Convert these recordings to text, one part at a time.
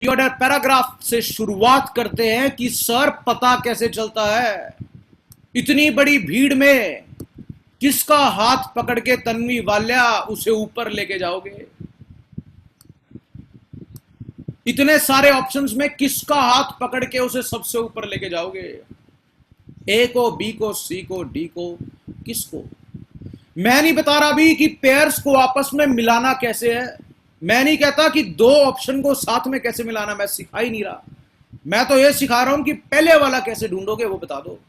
Order paragraph से शुरुआत करते हैं कि सर पता कैसे चलता है, इतनी बड़ी भीड़ में किसका हाथ पकड़ के तन्वी वाल्या उसे ऊपर लेके जाओगे, इतने सारे ऑप्शंस में किसका हाथ पकड़ के उसे सबसे ऊपर लेके जाओगे, ए को, बी को, सी को, डी को, किसको? मैं नहीं बता रहा भी कि पेयर्स को आपस में मिलाना कैसे है, मैं नहीं कहता कि दो ऑप्शन को साथ में कैसे मिलाना, मैं सिखा ही नहीं रहा, मैं तो ये सिखा रहा हूं कि पहले वाला कैसे ढूंढोगे वो बता दो।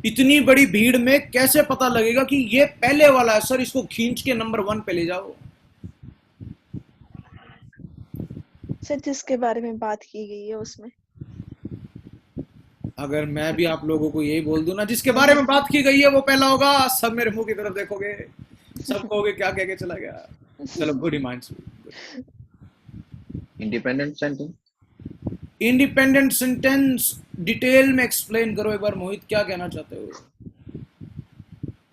इतनी बड़ी भीड़ में कैसे पता लगेगा कि ये पहले वाला है, सर इसको खींच के नंबर 1 पे ले जाओ। सर जिसके बारे में बात की गई है उसमें। अगर मैं भी आप लोगों को यही बोल दूं ना जिसके बारे में बात की गई है वो पहला होगा, सब मेरे मुंह की तरफ देखोगे, सब कहोगे क्या कह के चला गया। चलो good reminds. Independent sentence. Independent sentence detail में एक्सप्लेन करो एक बार मोहित, क्या कहना चाहते हो?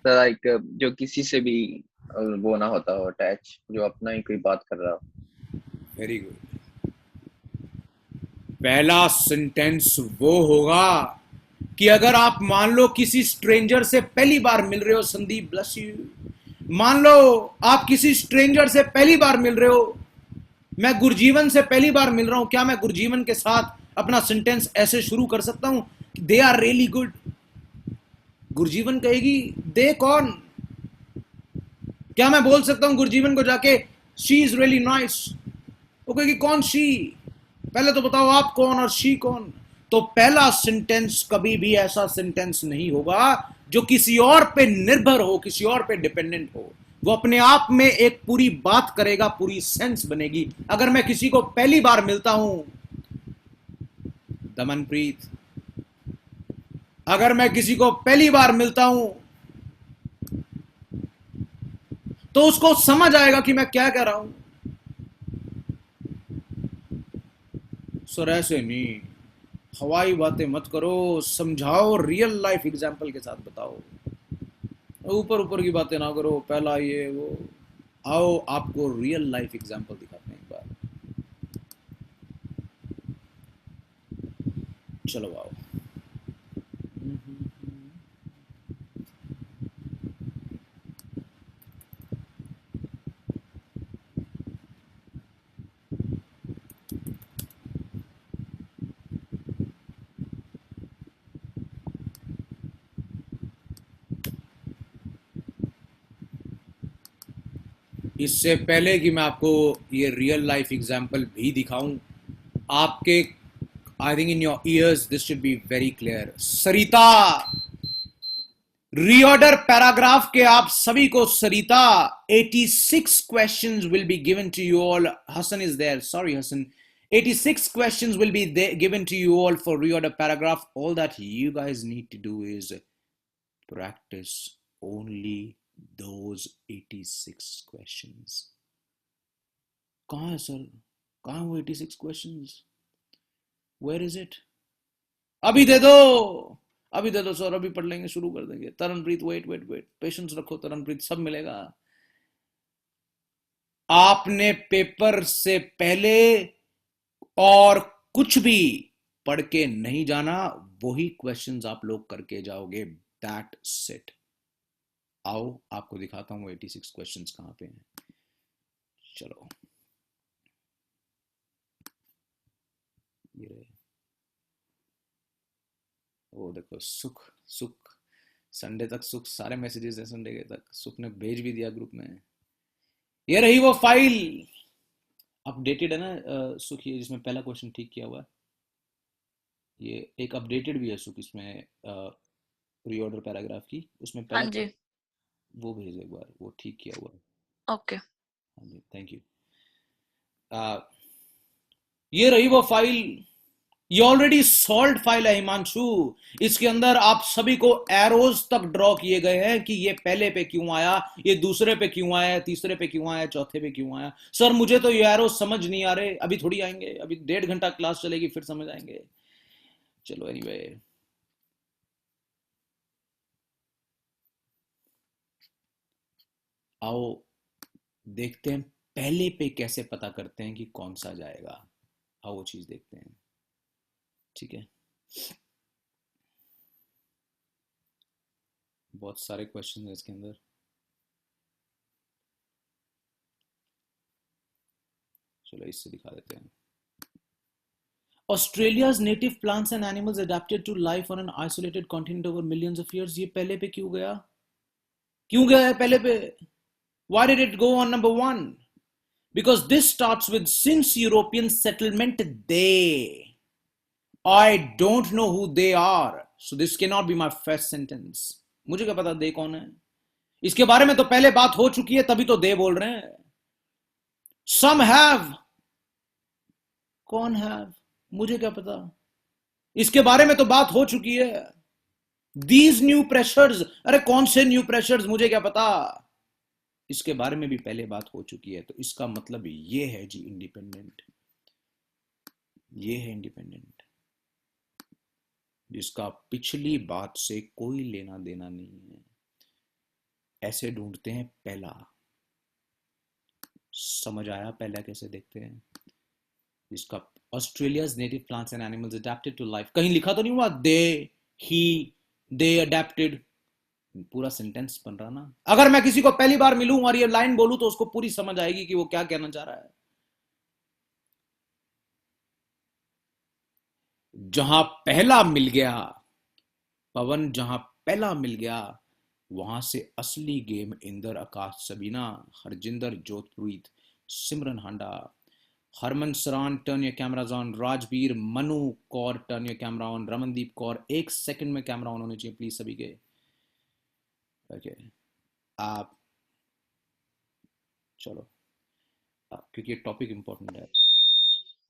लाइक जो किसी से भी वो ना होता हो अटैच, जो अपना ही कोई बात कर रहा हो। Very good. पहला सेंटेंस वो होगा कि अगर आप मान लो किसी स्ट्रेंजर से पहली बार मिल रहे हो, संदीप ब्लेस यू, मान लो आप किसी स्ट्रेंजर से पहली बार मिल रहे हो, मैं गुरजीवन से पहली बार मिल रहा हूं, क्या मैं गुरजीवन के साथ अपना सेंटेंस ऐसे शुरू कर सकता हूं, they are really good? Gurjeevan कहेगी दे कौन? क्या मैं बोल सकता हूं गुरजीवन को जाके शी इज रियली नाइस? वो कहेगी कौन शी? पहले तो बताओ आप कौन और शी कौन? तो पहला सेंटेंस कभी भी ऐसा सेंटेंस नहीं होगा जो किसी और पे निर्भर हो, किसी और पे डिपेंडेंट हो, वो अपने आप में एक पूरी बात करेगा, पूरी सेंस बनेगी। अगर मैं किसी को पहली बार मिलता हूं, दमनप्रीत, अगर मैं किसी को पहली बार मिलता हूं तो उसको समझ आएगा कि मैं क्या कह रहा हूं। सर ऐसे नहीं, हवाई बातें मत करो, समझाओ, रियल लाइफ एग्जाम्पल के साथ बताओ, ऊपर ऊपर की बातें ना करो, पहला ये वो। आओ आपको रियल लाइफ एग्जाम्पल दिखाते हैं एक बार, चलो आओ। इससे पहले कि मैं आपको ये रियल लाइफ एग्जाम्पल भी दिखाऊं, आपके I think in your ears this should be very clear. Sarita, reorder paragraph के आप सभी को Sarita 86 questions will be given to you all. Hasan is there, sorry Hasan. 86 questions will be given to you all for reorder paragraph. All that you guys need to do is practice only those 86 questions. कहाँ है sir, कहाँ वो 86 questions? Where is it? अभी दे दो, अभी दे दो sir, अभी पढ़ लेंगे, शुरू कर देंगे। Taranpreet wait wait wait, patience रखो तरनप्रीत, सब मिलेगा। आपने पेपर से पहले और कुछ भी पढ़ के नहीं जाना, वही क्वेश्चंस आप लोग करके जाओगे, दैट सेट। आओ आपको दिखाता हूं वो 86 क्वेश्चंस कहां पे हैं। चलो ये रहे। वो देखो, सुख सुख संडे तक, सुख सारे मैसेजेस हैं संडे के तक, सुख ने भेज भी दिया ग्रुप में। ये रही वो फाइल, अपडेटेड है ना सुख, ये जिसमें पहला क्वेश्चन ठीक किया हुआ है, ये एक अपडेटेड भी है सुख इसमें, रीऑर्डर पैराग्राफ की, उसमें हाँ पहला जी, वो भेज एक बार, वो ठीक किया हुआ है। ओके। हाँ जी, थैंक यू। ये रही वो फाइल, ये ऑलरेडी सॉल्व फाइल है हिमांशु। इसके अंदर आप सभी को एरोज तक ड्रॉ किए गए हैं कि ये पहले पे क्यों आया, ये दूसरे पे क्यों आया, तीसरे पे क्यों आया, चौथे पे क्यों आया। सर मुझे तो ये एरोज समझ नहीं आ रहे, अभी थोड़ी आएंगे, अभी 1.5 घंटा क्लास चलेगी फिर समझ आएंगे। चलो एनीवे, आओ देखते हैं पहले पे कैसे पता करते हैं कि कौन सा जाएगा, आओ वो चीज देखते हैं। ठीक है, बहुत सारे क्वेश्चन है इसके अंदर। चलो इससे दिखा देते हैं। Australia's native plants and animals adapted to life on an isolated continent over millions of years। ये पहले पे क्यों गया, क्यों गया है पहले पे? Why did it go on number 1? Because this starts with since European settlement they. I don't know who they are, so this cannot be my first sentence। मुझे क्या पता दे कौन है, इसके बारे में तो पहले बात हो चुकी है, तभी तो दे बोल रहे हैं। Some have, कौन have, मुझे क्या पता, इसके बारे में तो बात हो चुकी है। These new pressures, अरे कौन से न्यू प्रेशर्स, मुझे क्या पता, इसके बारे में भी पहले बात हो चुकी है। तो इसका मतलब ये है जी इंडिपेंडेंट, ये है इंडिपेंडेंट, जिसका पिछली बात से कोई लेना देना नहीं है। ऐसे ढूंढते हैं पहला, समझ आया पहला कैसे देखते हैं? जिसका Australia's native plants and animals adapted to life, कहीं लिखा तो नहीं हुआ दे, ही, दे अडेप्टेड, पूरा सेंटेंस बन रहा ना। अगर मैं किसी को पहली बार मिलूं और ये लाइन बोलूं तो उसको पूरी समझ आएगी कि वो क्या कहना चाह रहा है। जहां पहला मिल गया पवन, जहां पहला मिल गया वहां से असली गेम इंदर, आकाश, सबीना, हरजिंदर, जोधप्रीत, सिमरन हांडा, हरमन सरान, turn your cameras on, Rajveer, Manu Kaur, turn your camera on, Ramandeep Kaur, 1 second में कैमरा ऑन होने चाहिए प्लीज सभी के। ओके आप चलो क्योंकि टॉपिक इंपॉर्टेंट है।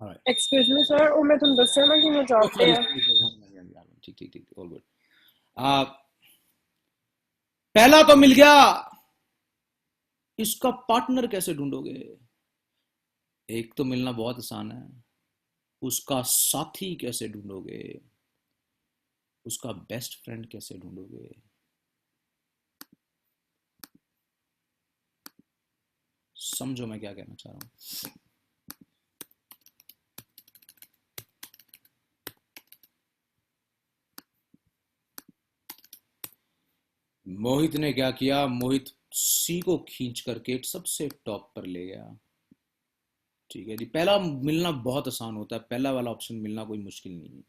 ऑलराइट, एक्सक्यूज मी सर, ਉਹ ਮੈਂ ਤੁਹਾਨੂੰ ਦੱਸਿਆ ਨਾ ਕਿ ਮੈਂ ਜੌਬ ਤੇ ਆ। ठीक ठीक ठीक, ऑल गुड। पहला तो मिल गया, इसका पार्टनर कैसे ढूंढोगे? एक तो मिलना बहुत आसान है, उसका साथी कैसे ढूंढोगे? उसका बेस्ट फ्रेंड कैसे ढूंढोगे? समझो मैं क्या कहना चाह रहा हूं। मोहित ने क्या किया, मोहित सी को खींच करके सबसे टॉप पर ले गया। ठीक है जी, पहला मिलना बहुत आसान होता है, पहला वाला ऑप्शन मिलना कोई मुश्किल नहीं है।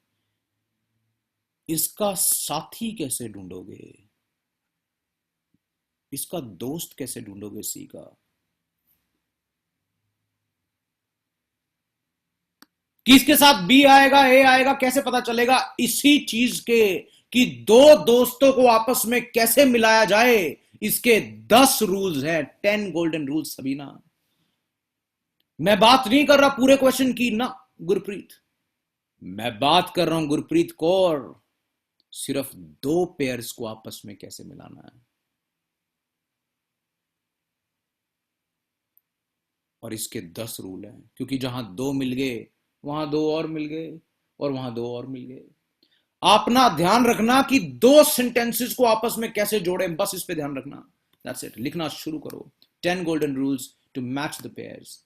इसका साथी कैसे ढूंढोगे? इसका दोस्त कैसे ढूंढोगे? सी का किसके साथ बी आएगा, ए आएगा, कैसे पता चलेगा? इसी चीज के कि दो दोस्तों को आपस में कैसे मिलाया जाए, इसके 10 रूल्स हैं, 10 गोल्डन रूल्स। सबीना, मैं बात नहीं कर रहा पूरे क्वेश्चन की ना गुरप्रीत, मैं बात कर रहा हूं गुरप्रीत कौर, सिर्फ 2 पेयर्स को आपस में कैसे मिलाना है। और इसके 10 रूल हैं, क्योंकि जहां 2 मिल गए वहां 2 और मिल गए, और वहां 2 और मिल गए। अपना ध्यान रखना कि 2 सेंटेंसेस को आपस में कैसे जोड़ें, बस इस पे ध्यान रखना। दैट्स इट, लिखना शुरू करो। 10 golden rules to match the pairs.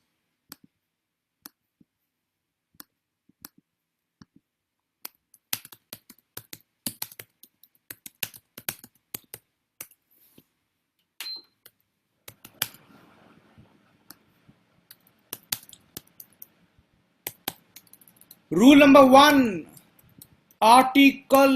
Rule number 1, article.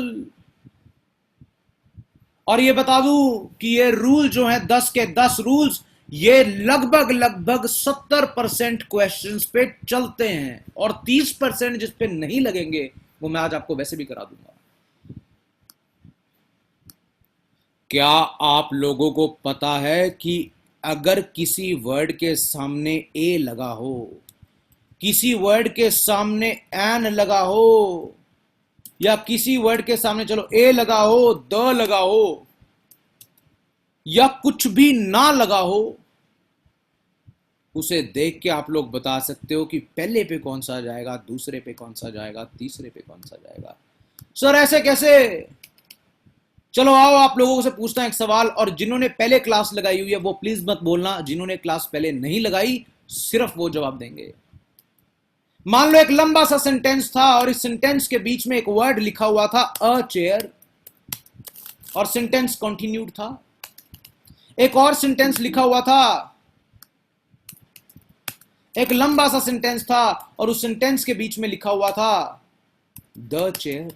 और ये बता दूं कि ये रूल जो है 10 के 10 रूल्स, ये लगभग 70% क्वेश्चंस पे चलते हैं, और 30% जिस पे नहीं लगेंगे वो मैं आज आपको वैसे भी करा दूंगा। क्या आप लोगों को पता है कि अगर किसी वर्ड के सामने ए लगा हो, किसी वर्ड के सामने एन लगा हो, या किसी वर्ड के सामने चलो ए लगा हो, द लगा हो, या कुछ भी ना लगा हो, उसे देख के आप लोग बता सकते हो कि पहले पे कौन सा जाएगा, दूसरे पे कौन सा जाएगा, तीसरे पे कौन सा जाएगा। सर ऐसे कैसे? चलो आओ आप लोगों से पूछता हूं एक सवाल, और जिन्होंने पहले क्लास लगाई हुई है वो प्लीज मत बोलना, जिन्होंने क्लास पहले नहीं लगाई सिर्फ वो जवाब देंगे। मान लो एक लंबा सा सेंटेंस था और इस सेंटेंस के बीच में एक वर्ड लिखा हुआ था अ चेयर, और सेंटेंस कंटिन्यूड था। एक और सेंटेंस लिखा हुआ था, एक लंबा सा सेंटेंस था और उस सेंटेंस के बीच में लिखा हुआ था द चेयर,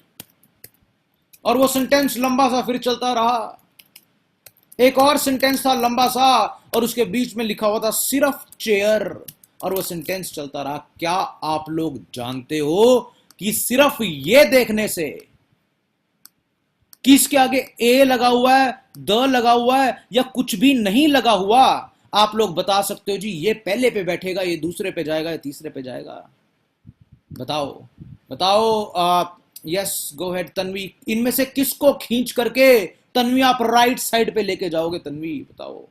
और वो सेंटेंस लंबा सा फिर चलता रहा। एक और सेंटेंस था लंबा सा और उसके बीच में लिखा हुआ था सिर्फ चेयर, और वो सेंटेंस चलता रहा। क्या आप लोग जानते हो कि सिर्फ ये देखने से कि इसके आगे ए लगा हुआ है, द लगा हुआ है या कुछ भी नहीं लगा हुआ, आप लोग बता सकते हो जी ये पहले पे बैठेगा, ये दूसरे पे जाएगा, ये तीसरे पे जाएगा? बताओ बताओ। यस, गो हेड तन्वी। इनमें से किसको खींच करके तन्वी आप राइट साइड पे लेके जाओगे? तन्वी बताओ।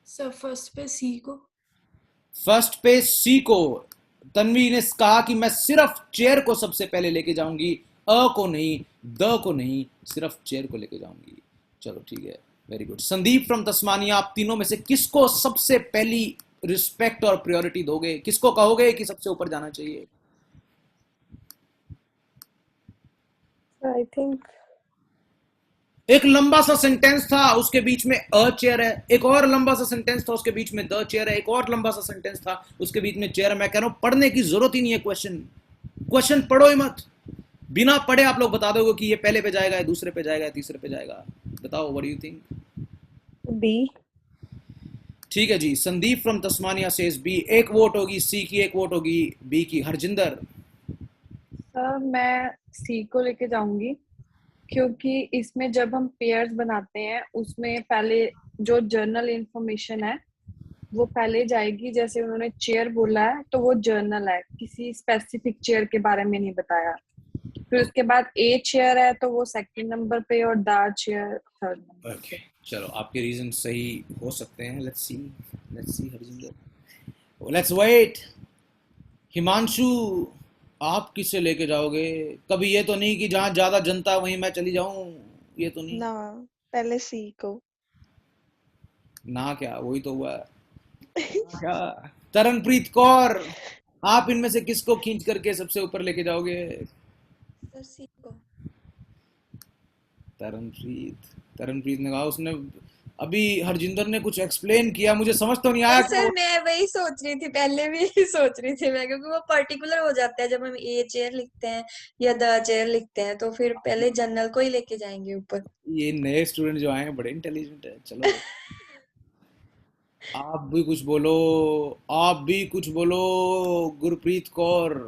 सर फर्स्ट पे सी को। फर्स्ट पे सी को। तन्वी ने कहा कि मैं सिर्फ चेयर को सबसे पहले लेके जाऊंगी, अ को नहीं, द को नहीं, सिर्फ चेयर को लेके जाऊंगी। चलो ठीक है, very good. Sandeep from Tasmania, आप तीनों में से किसको सबसे पहली रिस्पेक्ट और प्रायोरिटी दोगे? किसको कहोगे कि सबसे ऊपर जाना चाहिए? आई थिंक एक लंबा सा सेंटेंस था, उसके बीच में अ चेयर है। एक और लंबा सा सेंटेंस था, उसके बीच में द चेयर है। एक और लंबा सा सेंटेंस था, उसके बीच में चेयर है। मैं कह रहा हूं पढ़ने की जरूरत ही नहीं है। क्वेश्चन पढ़ो ही मत। बिना पढ़े आप लोग बता दोगे कि ये पहले पे जाएगा, दूसरे पे जाएगा, तीसरे पे जाएगा। बताओ, what do you think? B. ठीक है जी। Sandeep from Tasmania says B. एक वोट होगी सी की, एक वोट होगी बी की। हरजिंदर? सर मैं सी को लेके जाऊंगी, क्योंकि इसमें जब हम पेयर्स बनाते हैं उसमें पहले जो जर्नल इंफॉर्मेशन है वो पहले जाएगी। जैसे उन्होंने चेयर बोला है तो वो जर्नल है, किसी स्पेसिफिक चेयर के बारे में नहीं बताया। फिर उसके बाद ए चेयर है तो वो सेकंड नंबर पे और द चेयर थर्ड नंबर पे। चलो, आपके रीजन सही हो सकते हैं। Let's see Harjinder. Let's wait. Himanshu, आप किसे लेके जाओगे? कभी ये तो नहीं कि जहां ज्यादा जनता वहीं मैं चली जाऊं, ये तो नहीं ना, पहले सी को। ना? क्या वही तो हुआ है। क्या तरनप्रीत कौर, आप इनमें से किसको खींच करके सबसे ऊपर लेके जाओगे? सर सी को। तरनप्रीत ने कहा, उसने अभी हरजिंदर ने कुछ एक्सप्लेन किया, मुझे समझ तो नहीं आया। सर मैं वही सोच रही थी, पहले भी यही सोच रही थी मैं, क्योंकि वो पर्टिकुलर हो जाता है जब हम ए चेयर लिखते हैं या द चेयर लिखते हैं, तो फिर पहले जनरल को ही लेके जाएंगे ऊपर। ये नए स्टूडेंट जो आए हैं बड़े इंटेलिजेंट है। चलो आप भी कुछ बोलो, आप भी कुछ बोलो। Gurpreet Kaur?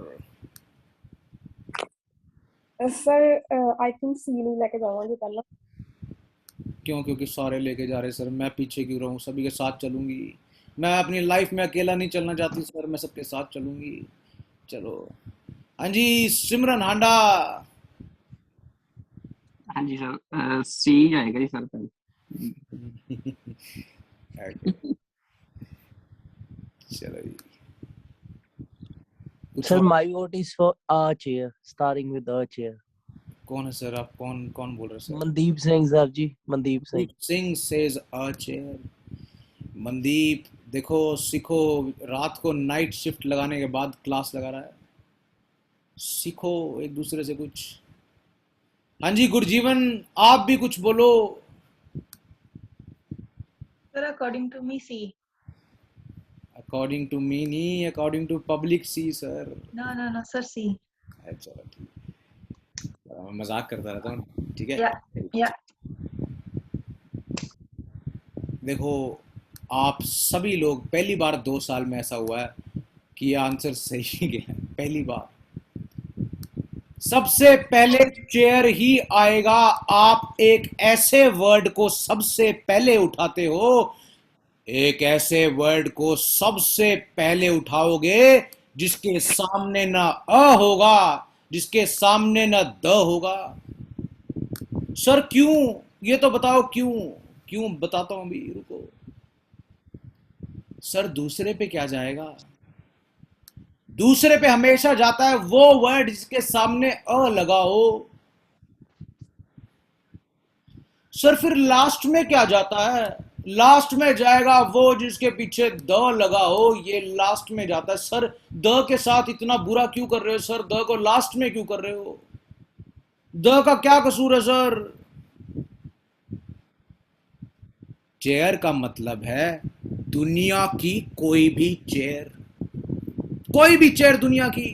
Sir I think C नहीं लेके जाऊंगी पहला। क्यों? क्योंकि सारे लेके जा रहे सर, मैं पीछे क्यों रहूं? सभी के साथ चलूंगी। मैं अपनी लाइफ में अकेला नहीं चलना चाहती सर, मैं सबके साथ चलूंगी। चलो, हाँ जी, सिमरन हांडा। हाँ जी सर, सी जाएगा जी सर पहले। चलो जी। Sir, my vote is for a chair, starting with a chair. कौन है सर? आप कौन कौन बोल रहे हैं sir? Mandeep Singh sir ji, Mandeep Singh. Singh says a chair. Mandeep देखो, सीखो। रात को नाइट शिफ्ट लगाने के बाद क्लास लगा रहा है। सीखो एक दूसरे से कुछ। हाँ जी, गुरजीवन, आप भी कुछ बोलो। Sir according to me C. According to me नहीं, according to public C sir. ना सर सी। चलो ठीक, मैं मजाक करता रहता हूँ, ठीक है। या देखो, आप सभी लोग पहली बार 2 साल में ऐसा हुआ है कि ये आंसर सही गया। पहली बार सबसे पहले चेयर ही आएगा। आप एक ऐसे वर्ड को सबसे पहले उठाते हो, एक ऐसे वर्ड को सबसे पहले उठाओगे जिसके सामने ना अ होगा, जिसके सामने ना द होगा। सर क्यों? ये तो बताओ क्यों? क्यों बताता हूं अभी, रुको। सर दूसरे पे क्या जाएगा? दूसरे पे हमेशा जाता है वो वर्ड जिसके सामने अ लगा हो। सर फिर लास्ट में क्या जाता है? लास्ट में जाएगा वो जिसके पीछे द लगा हो, ये लास्ट में जाता है। सर द के साथ इतना बुरा क्यों कर रहे हो सर, द को लास्ट में क्यों कर रहे हो, द का क्या कसूर है सर। चेयर का मतलब है दुनिया की कोई भी चेयर, कोई भी चेयर दुनिया की।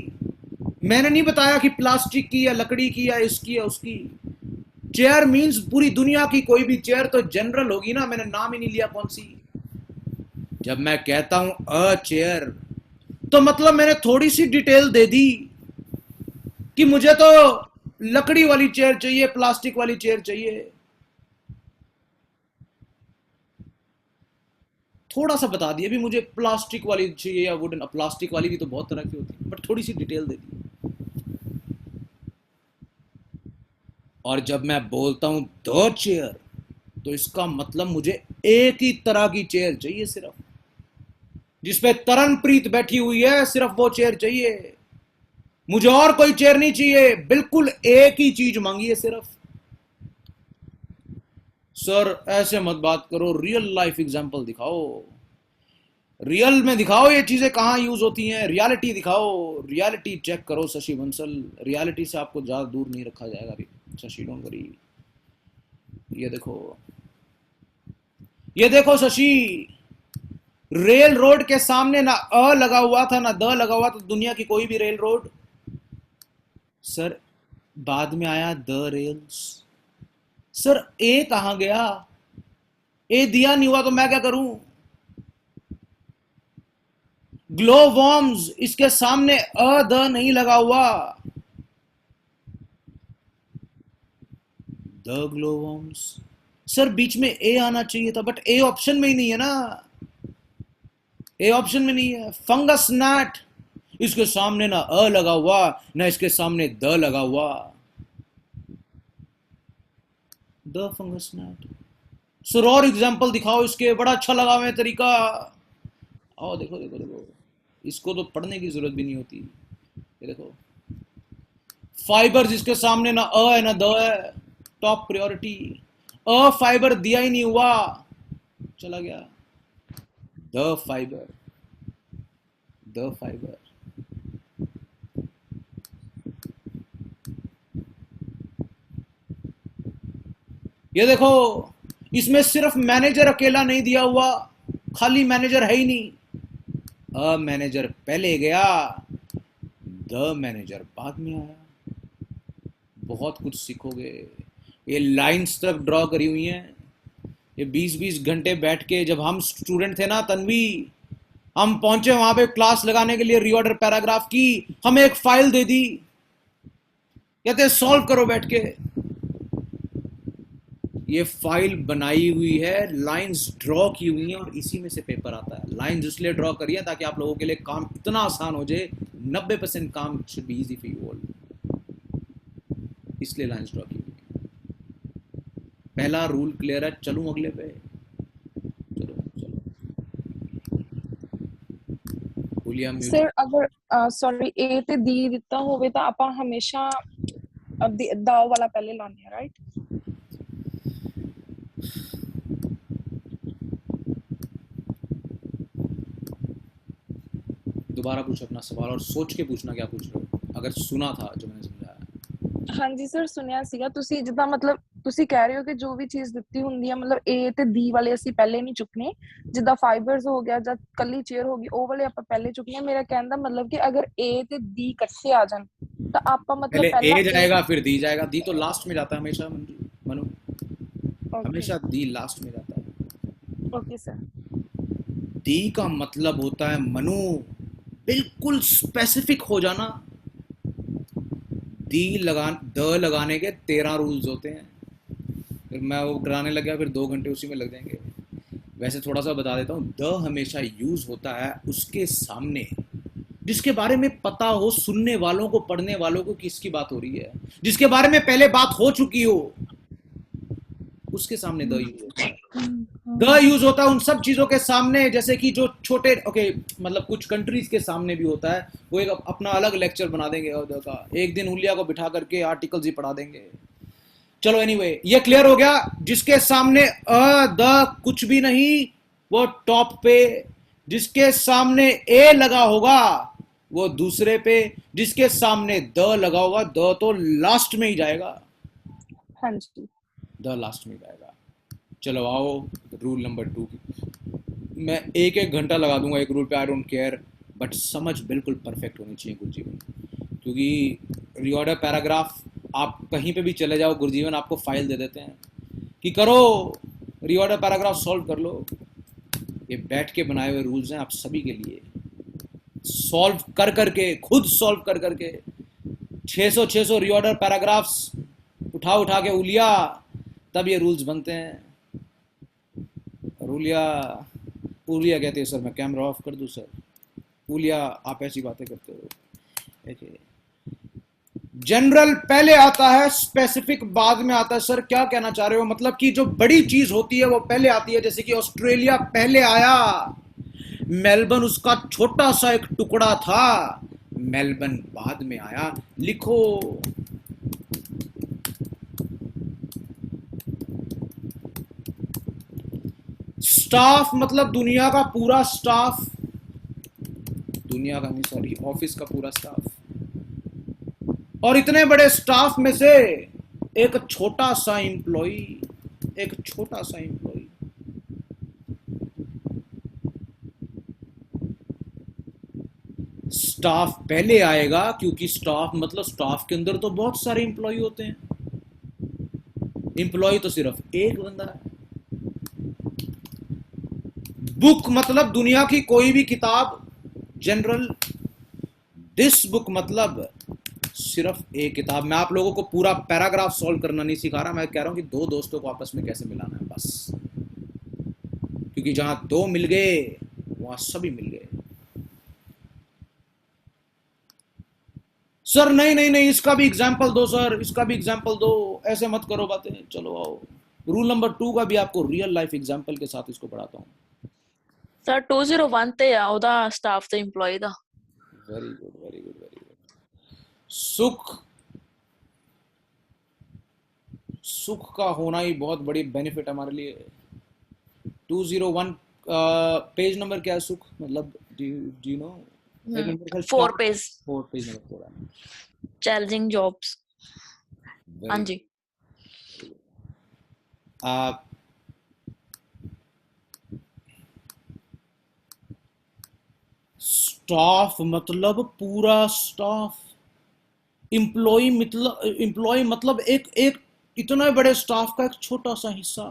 मैंने नहीं बताया कि प्लास्टिक की या लकड़ी की या इसकी या उसकी। चेयर मींस पूरी दुनिया की कोई भी चेयर, तो जनरल होगी ना, मैंने नाम ही नहीं लिया कौन सी। जब मैं कहता हूं अ चेयर, तो मतलब मैंने थोड़ी सी डिटेल दे दी कि मुझे तो लकड़ी वाली चेयर चाहिए, प्लास्टिक वाली चेयर चाहिए। थोड़ा सा बता दिया भी मुझे प्लास्टिक वाली चाहिए या वुडन। प्लास्टिक वाली भी तो बहुत तरह की होती है, बट थोड़ी सी डिटेल दे दी। और जब मैं बोलता हूं द चेयर, तो इसका मतलब मुझे एक ही तरह की चेयर चाहिए, सिर्फ जिसपे तरनप्रीत बैठी हुई है, सिर्फ वो चेयर चाहिए। मुझे और कोई चेयर नहीं चाहिए, बिल्कुल एक ही चीज मांगी है सिर्फ। सर ऐसे मत बात करो, रियल लाइफ एग्जांपल दिखाओ, रियल में दिखाओ ये चीजें कहां यूज होती हैं, रियलिटी दिखाओ, रियलिटी चेक करो शशि बंसल। रियलिटी से आपको ज्यादा दूर नहीं रखा जाएगा शशि, डोंट वरी। ये देखो, ये देखो शशि, रेल रोड के सामने ना अ लगा हुआ था ना द लगा हुआ था, दुनिया की कोई भी रेल रोड। सर बाद में आया द रेल्स। सर ए कहां गया, ए दिया नहीं हुआ तो मैं क्या करूं। ग्लो वॉर्म्स, इसके सामने अ द नहीं लगा हुआ, द ग्लो वॉर्म्स। सर बीच में ए आना चाहिए था, बट ए ऑप्शन में ही नहीं है ना, ए ऑप्शन में नहीं है। फंगस नैट, इसके सामने ना अ लगा हुआ ना इसके सामने द लगा हुआ, द फंगस नैट। सर और एग्जांपल दिखाओ इसके, बड़ा अच्छा लगा हमें तरीका। आओ देखो देखो देखो, इसको तो पढ़ने की जरूरत भी नहीं होती। ये देखो, फाइबर जिसके सामने ना अ है ना द है, टॉप प्रायोरिटी। अ फाइबर दिया ही नहीं हुआ, चला गया द फाइबर, द फाइबर। ये देखो, इसमें सिर्फ मैनेजर अकेला नहीं दिया हुआ, खाली मैनेजर है ही नहीं। अ मैनेजर पहले गया, द मैनेजर बाद में आया। बहुत कुछ सीखोगे। ये लाइंस तक ड्रॉ करी हुई हैं। ये 20-20 घंटे बैठ के, जब हम स्टूडेंट थे ना तन्वी, हम पहुंचे वहां पे क्लास लगाने के लिए, रीऑर्डर पैराग्राफ की, हमें एक फाइल दे दी, कहते सॉल्व करो बैठ के। ये फाइल बनाई हुई है, लाइंस ड्रॉ की हुई हैं, और इसी में से पेपर आता है। लाइंस इसलिए ड्रॉ करी है ताकि आप लोगों के लिए काम इतना आसान हो जाए, 90% काम should be easy for you all, इसलिए लाइंस ड्रॉ की हुई है। पहला रूल क्लियर है, चलूं अगले पे, चलो चलो। भूलिया म्यूजिक। सर अगर सॉरी ए ਤੇ दी ਦਿੱਤਾ ਹੋਵੇ ਤਾਂ ਆਪਾਂ ਹਮੇਸ਼ਾ ਦਾ ਵਾਲਾ ਪਹਿਲੇ ਲਾਉਂਦੇ ਆ, ਰਾਈਟ? दोबारा पूछ अपना सवाल, और सोच के पूछना क्या पूछ रहे हो, अगर सुना था जो मैंने समझाया। ਹਾਂਜੀ ਸਰ ਸੁਣਿਆ ਸੀਗਾ। ਤੁਸੀਂ ਜਿੱਦਾਂ ਮਤਲਬ ਤੁਸੀਂ ਕਹਿ ਰਹੇ ਹੋ ਕਿ ਜੋ ਵੀ ਚੀਜ਼ ਦਿੱਤੀ ਹੁੰਦੀ ਹੈ, ਮਤਲਬ ਏ ਤੇ ਡੀ ਵਾਲੇ ਅਸੀਂ ਪਹਿਲੇ ਨਹੀਂ ਚੁੱਕਨੇ, ਜਿੱਦਾਂ ਫਾਈਬਰਸ ਹੋ ਗਿਆ ਜਾਂ ਕੱਲੀ ਚੇਅਰ ਹੋ ਗਈ, ਉਹ ਵਾਲੇ ਆਪਾਂ ਪਹਿਲੇ ਚੁੱਕਨੇ। ਮੇਰਾ ਕਹਿਣ ਦਾ ਮਤਲਬ ਕਿ ਅगर ए ਤੇ डी ਇਕੱਠੇ आ जान ਤਾਂ ਆਪਾਂ ਮਤਲਬ पहले ਪਹਿਲਾਂ ए जाएगा फिर दी जाएगा, दी तो लास्ट में जाता है हमेशा मनु, ओके हमेशा दी लास्ट में जाता है। Okay sir. दी का मतलब होता है मनु, बिल्कुल स्पेसिफिक हो जाना। द लगाने के 13 रूल्स होते हैं। फिर मैं वो कराने लग गया, फिर 2 घंटे उसी में लग जाएंगे। वैसे थोड़ा सा बता देता हूँ, द हमेशा यूज होता है उसके सामने जिसके बारे में पता हो सुनने वालों को, पढ़ने वालों को किसकी बात हो रही है, जिसके बारे में पहले बात हो चुकी हो, उसके सामने द यूज होता है। द यूज होता है उन सब चीजों के सामने, जैसे कि जो छोटे मतलब कुछ कंट्रीज के सामने भी होता है। वो एक अपना अलग लेक्चर बना देंगे द का, एक दिन हुलिया को बिठा करके आर्टिकल्स ही पढ़ा देंगे। चलो एनीवे, ये क्लियर हो गया। जिसके सामने द कुछ भी नहीं वो टॉप पे, जिसके सामने ए लगा होगा वो दूसरे पे, जिसके सामने द लगा होगा द तो लास्ट में ही जाएगा, हाँ जी। द लास्ट में जाएगा। चलो आओ रूल नंबर 2 की। मैं एक एक घंटा लगा दूंगा एक रूल पे, आई डोंट केयर, बट समझ बिल्कुल परफेक्ट होनी चाहिए गुरुजीवन, क्योंकि रीऑर्डर पैराग्राफ आप कहीं पे भी चले जाओ, गुरुजीवन आपको फाइल दे देते हैं कि करो रीऑर्डर पैराग्राफ सॉल्व कर लो। ये बैठ के बनाए हुए रूल्स हैं आप सभी के लिए, सॉल्व कर करके, खुद सॉल्व कर करके 600 रीऑर्डर पैराग्राफ्स उठा के उलिया, तब ये रूल्स बनते हैं। उलिया कहते हैं सर मैं कैमरा ऑफ कर दूं सर, उलिया आप ऐसी बातें करते हो। जनरल पहले आता है, स्पेसिफिक बाद में आता है। सर क्या कहना चाह रहे हो? मतलब कि जो बड़ी चीज होती है वो पहले आती है, जैसे कि ऑस्ट्रेलिया पहले आया, मेलबर्न उसका छोटा सा एक टुकड़ा था, मेलबर्न बाद में आया। लिखो स्टाफ मतलब दुनिया का पूरा स्टाफ, दुनिया का नहीं सॉरी, ऑफिस का पूरा स्टाफ, और इतने बड़े स्टाफ में से एक छोटा सा एम्प्लॉई, एक छोटा सा एम्प्लॉई। स्टाफ पहले आएगा क्योंकि स्टाफ मतलब स्टाफ के अंदर तो बहुत सारे एम्प्लॉई होते हैं, एम्प्लॉई तो सिर्फ एक बंदा है। बुक मतलब दुनिया की कोई भी किताब, जनरल। दिस बुक मतलब सिर्फ एक किताब। मैं आप लोगों को पूरा पैराग्राफ सॉल्व करना नहीं सिखा रहा, मैं कह रहा हूं कि दो दोस्तों को आपस में कैसे मिलाना है बस, क्योंकि जहां दो मिल गए वहां सभी मिल गए। सर नहीं इसका भी एग्जाम्पल दो सर, इसका भी एग्जाम्पल दो, ऐसे मत करो बातें। चलो आओ रूल नंबर 2 का भी आपको रियल लाइफ एग्जाम्पल के साथ इसको पढ़ाता हूं। सर 201 ਤੇ ਆ ਉਹਦਾ ਸਟਾਫ ਤੇ EMPLOYE ਦਾ। Very good very good very good. सुख का होना ही बहुत बड़ी बेनिफिट हमारे लिए। 201 पेज नंबर क्या है सुख मतलब, do you know? 4 page, 4 page number 4 है। Challenging jobs. हाँ जी। स्टाफ मतलब पूरा स्टाफ, एम्प्लॉय मतलब एक इतने बड़े स्टाफ का एक छोटा सा हिस्सा।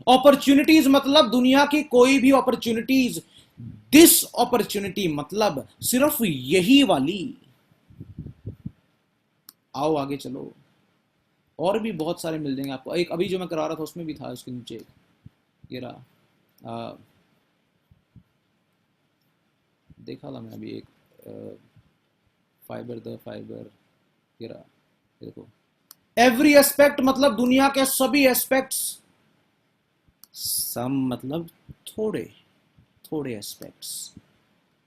अपॉर्चुनिटीज मतलब दुनिया की कोई भी अपॉर्चुनिटीज, दिस अपॉर्चुनिटी मतलब सिर्फ यही वाली। आओ आगे चलो, और भी बहुत सारे मिल जाएंगे आपको। एक अभी जो मैं करा रहा था उसमें भी था, उसके नीचे ये रहा, देखा था मैं अभी एक फाइबर द फाइबर, ये रहा, देखो। एवरी एस्पेक्ट मतलब दुनिया के सभी एस्पेक्ट्स, सम मतलब थोड़े एस्पेक्ट्स।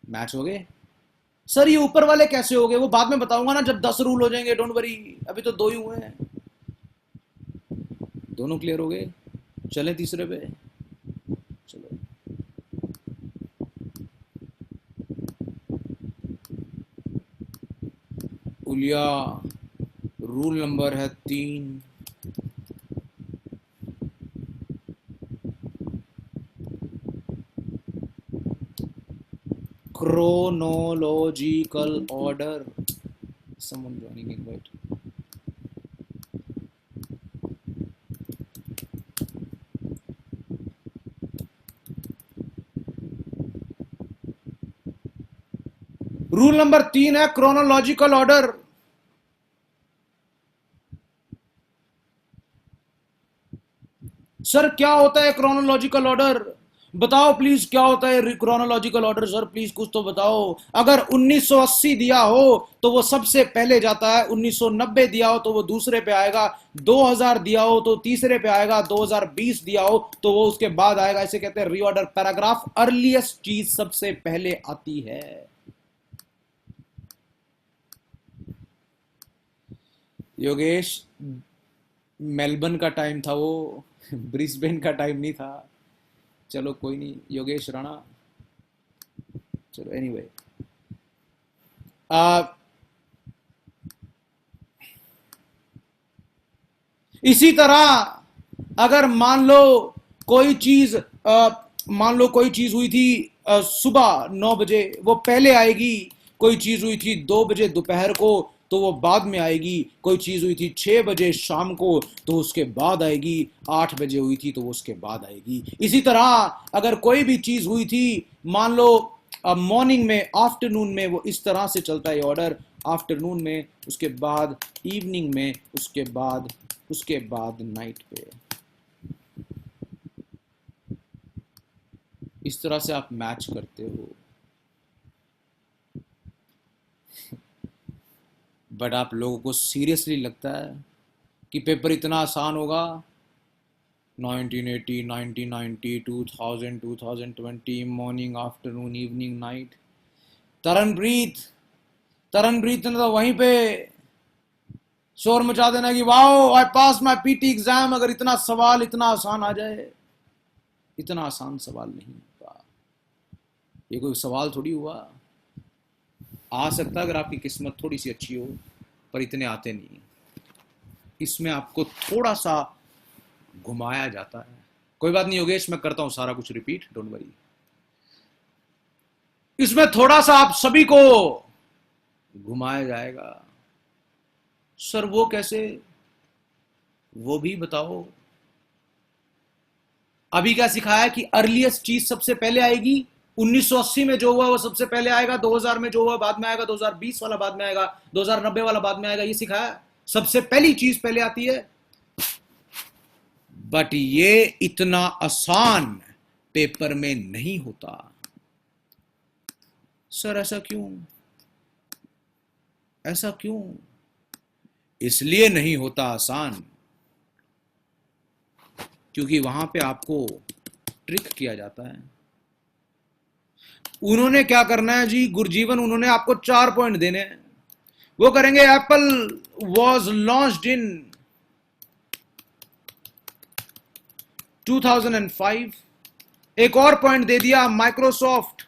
मैच हो गए? सर ये ऊपर वाले कैसे हो गए वो बाद में बताऊंगा ना, जब 10 रूल हो जाएंगे, डोंट वरी, अभी तो 2 ही हुए हैं। दोनों क्लियर हो गए? चलें तीसरे पे। चलो उलिया, रूल नंबर है 3। chronological order. Someone joining invite. Rule number 3 है क्रोनोलॉजिकल ऑर्डर। सर क्या होता है क्रोनोलॉजिकल ऑर्डर? बताओ प्लीज क्या होता है क्रोनोलॉजिकल ऑर्डर? सर प्लीज कुछ तो बताओ। अगर 1980 दिया हो तो वो सबसे पहले जाता है, 1990 दिया हो तो वो दूसरे पे आएगा, 2000 दिया हो तो तीसरे पे आएगा, 2020 दिया हो तो वो उसके बाद आएगा। इसे कहते हैं रीऑर्डर पैराग्राफ। अर्लीस्ट चीज सबसे पहले आती है। योगेश मेलबर्न का टाइम था वो, ब्रिस्बेन का टाइम नहीं था। चलो कोई नहीं योगेश राणा, चलो एनीवे। इसी तरह अगर मान लो कोई चीज हुई थी सुबह 9 बजे, वो पहले आएगी। कोई चीज हुई थी 2 बजे दोपहर को, तो वो बाद में आएगी। कोई चीज हुई थी 6 बजे शाम को, तो उसके बाद आएगी। 8 बजे हुई थी तो वो उसके बाद आएगी। इसी तरह अगर कोई भी चीज हुई थी मान लो मॉर्निंग में, आफ्टरनून में, वो इस तरह से चलता है ऑर्डर। आफ्टरनून में, उसके बाद इवनिंग में, उसके बाद नाइट पे। इस तरह से आप मैच करते हो। बट आप लोगों को सीरियसली लगता है कि पेपर इतना आसान होगा? 1980, 1990, 2000, 2020, morning, afternoon, evening, night. Taranpreet ने तो वहीं पे शोर मचा देना कि wow I pass my PT exam, अगर इतना सवाल इतना आसान आ जाए। इतना आसान सवाल नहीं होता, ये कोई सवाल थोड़ी हुआ। आ सकता अगर आपकी किस्मत थोड़ी सी अच्छी हो, पर इतने आते नहीं। इसमें आपको थोड़ा सा घुमाया जाता है। कोई बात नहीं योगेश, मैं करता हूं सारा कुछ रिपीट, डोंट वरी। इसमें थोड़ा सा आप सभी को घुमाया जाएगा। सर वो कैसे, वो भी बताओ। अभी क्या सिखाया कि अर्लीस्ट चीज सबसे पहले आएगी। 1980 में जो हुआ वो सबसे पहले आएगा, 2000 में जो हुआ बाद में आएगा, 2020 वाला बाद में आएगा, 2090 वाला बाद में आएगा। ये सिखाया, सबसे पहली चीज पहले आती है। बट ये इतना आसान पेपर में नहीं होता। सर ऐसा क्यों? ऐसा क्यों? इसलिए नहीं होता आसान क्योंकि वहां पे आपको ट्रिक किया जाता है। उन्होंने क्या करना है जी गुरजीवन, उन्होंने आपको 4 पॉइंट देने हैं। वो करेंगे एप्पल वॉज लॉन्च्ड इन 2005। एक और पॉइंट दे दिया माइक्रोसॉफ्ट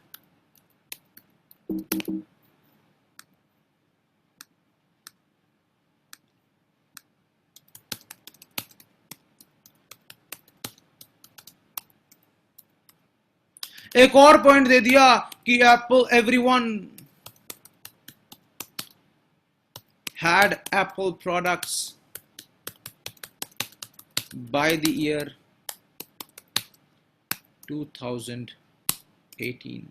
एक और पॉइंट दे दिया कि Apple everyone had Apple products by the year 2018।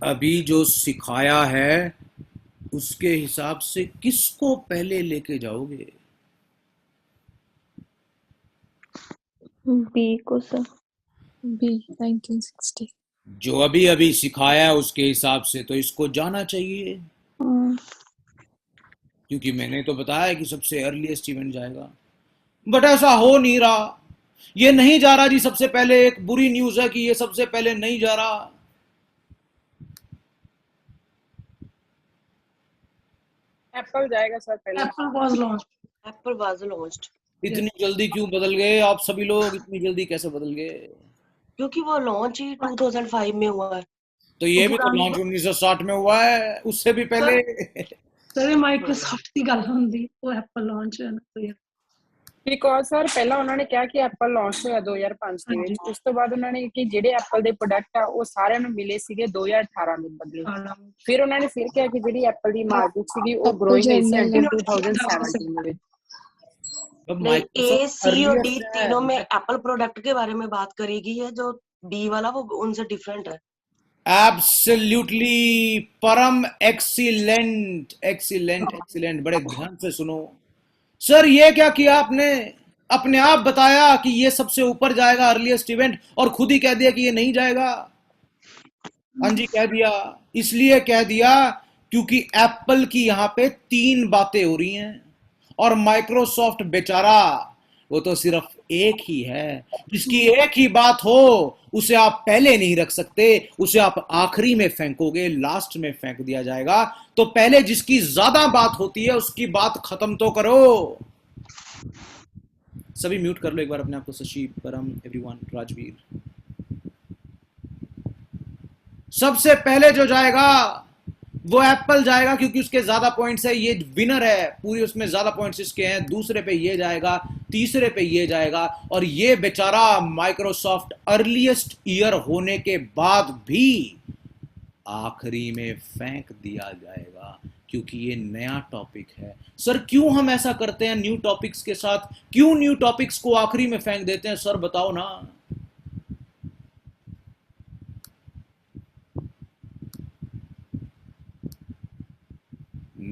अभी जो सिखाया है उसके हिसाब से किसको पहले लेके जाओगे? बी को सर। बी 1960। जो अभी सिखाया है उसके हिसाब से तो इसको जाना चाहिए, क्योंकि मैंने तो बताया कि सबसे अर्लीस्ट इवेंट जाएगा। बट ऐसा हो नहीं रहा, ये नहीं जा रहा जी सबसे पहले। एक बुरी न्यूज है कि ये सबसे पहले नहीं जा रहा। एप्पल जाएगा सर पहले। Apple was launched. इतनी जल्दी क्यों बदल गए आप सभी लोग? इतनी जल्दी कैसे बदल गए? क्योंकि वो लॉन्च ही 2005 में हुआ है। तो ये भी तो लॉन्च 1960 में हुआ है, उससे भी पहले। सर माइक्रोसॉफ्ट ਦੀ ਗੱਲ ਹੁੰਦੀ, ਉਹ ਐਪਲ ਲਾਂਚ ਹੋਇਆ ਨਾ। ਇੱਕ और ਸਰ ਪਹਿਲਾਂ ਉਹਨਾਂ ਨੇ ਕਿਹਾ ਕਿ ਐਪਲ ਲਾਂਚ ਹੋਇਆ 2005 ਦੇ ਵਿੱਚ। ਉਸ ਤੋਂ ਬਾਅਦ ਉਹਨਾਂ ਨੇ ਕਿ ਜਿਹੜੇ ਐਪਲ ਦੇ ਪ੍ਰੋਡਕਟ ਆ ਉਹ ਸਾਰਿਆਂ ਨੂੰ ਮਿਲੇ ਸੀਗੇ 2018 ਦੇ ਬਦਲੇ। ਫਿਰ ਉਹਨਾਂ ਨੇ ਫਿਰ ਕਿਹਾ ਕਿ ਜਿਹੜੀ ਐਪਲ ਦੀ ਮਾਰਕੀਟ ਸੀਗੀ ਉਹ ਗਰੋਇੰਗ ਹੋਈ ਸੀ ਅੰਟਿਲ 2017 ਦੇ ਵਿੱਚ। ए सी और डी तीनों में एप्पल प्रोडक्ट के बारे में बात करी गई है, जो बी वाला वो उनसे डिफरेंट है। एब्सोल्युटली परम एक्सीलेंट एक्सीलेंट एक्सीलेंट। बड़े ध्यान से सुनो सर, ये क्या किया आपने? अपने आप बताया कि ये सबसे ऊपर जाएगा अर्लीस्ट इवेंट, और खुद ही कह दिया कि ये नहीं जाएगा। हाँ जी कह दिया, इसलिए कह दिया क्योंकि एप्पल की यहां पे 3 बातें हो रही हैं और माइक्रोसॉफ्ट बेचारा वो तो सिर्फ एक ही है। जिसकी एक ही बात हो उसे आप पहले नहीं रख सकते, उसे आप आखिरी में फेंकोगे, लास्ट में फेंक दिया जाएगा। तो पहले जिसकी ज्यादा बात होती है उसकी बात खत्म तो करो। सभी म्यूट कर लो एक बार अपने आप को। शशि, परम, एवरीवन, राजवीर। सबसे पहले जो जाएगा वो एप्पल जाएगा क्योंकि उसके ज्यादा पॉइंट्स है, ये विनर है पूरी, उसमें ज्यादा पॉइंट्स इसके हैं। दूसरे पे ये जाएगा, तीसरे पे ये जाएगा, और ये बेचारा माइक्रोसॉफ्ट अर्लीस्ट ईयर होने के बाद भी आखिरी में फेंक दिया जाएगा क्योंकि ये नया टॉपिक है। सर क्यों हम ऐसा करते हैं न्यू टॉपिक्स के साथ, क्यों न्यू टॉपिक्स को आखिरी में फेंक देते हैं? सर बताओ ना।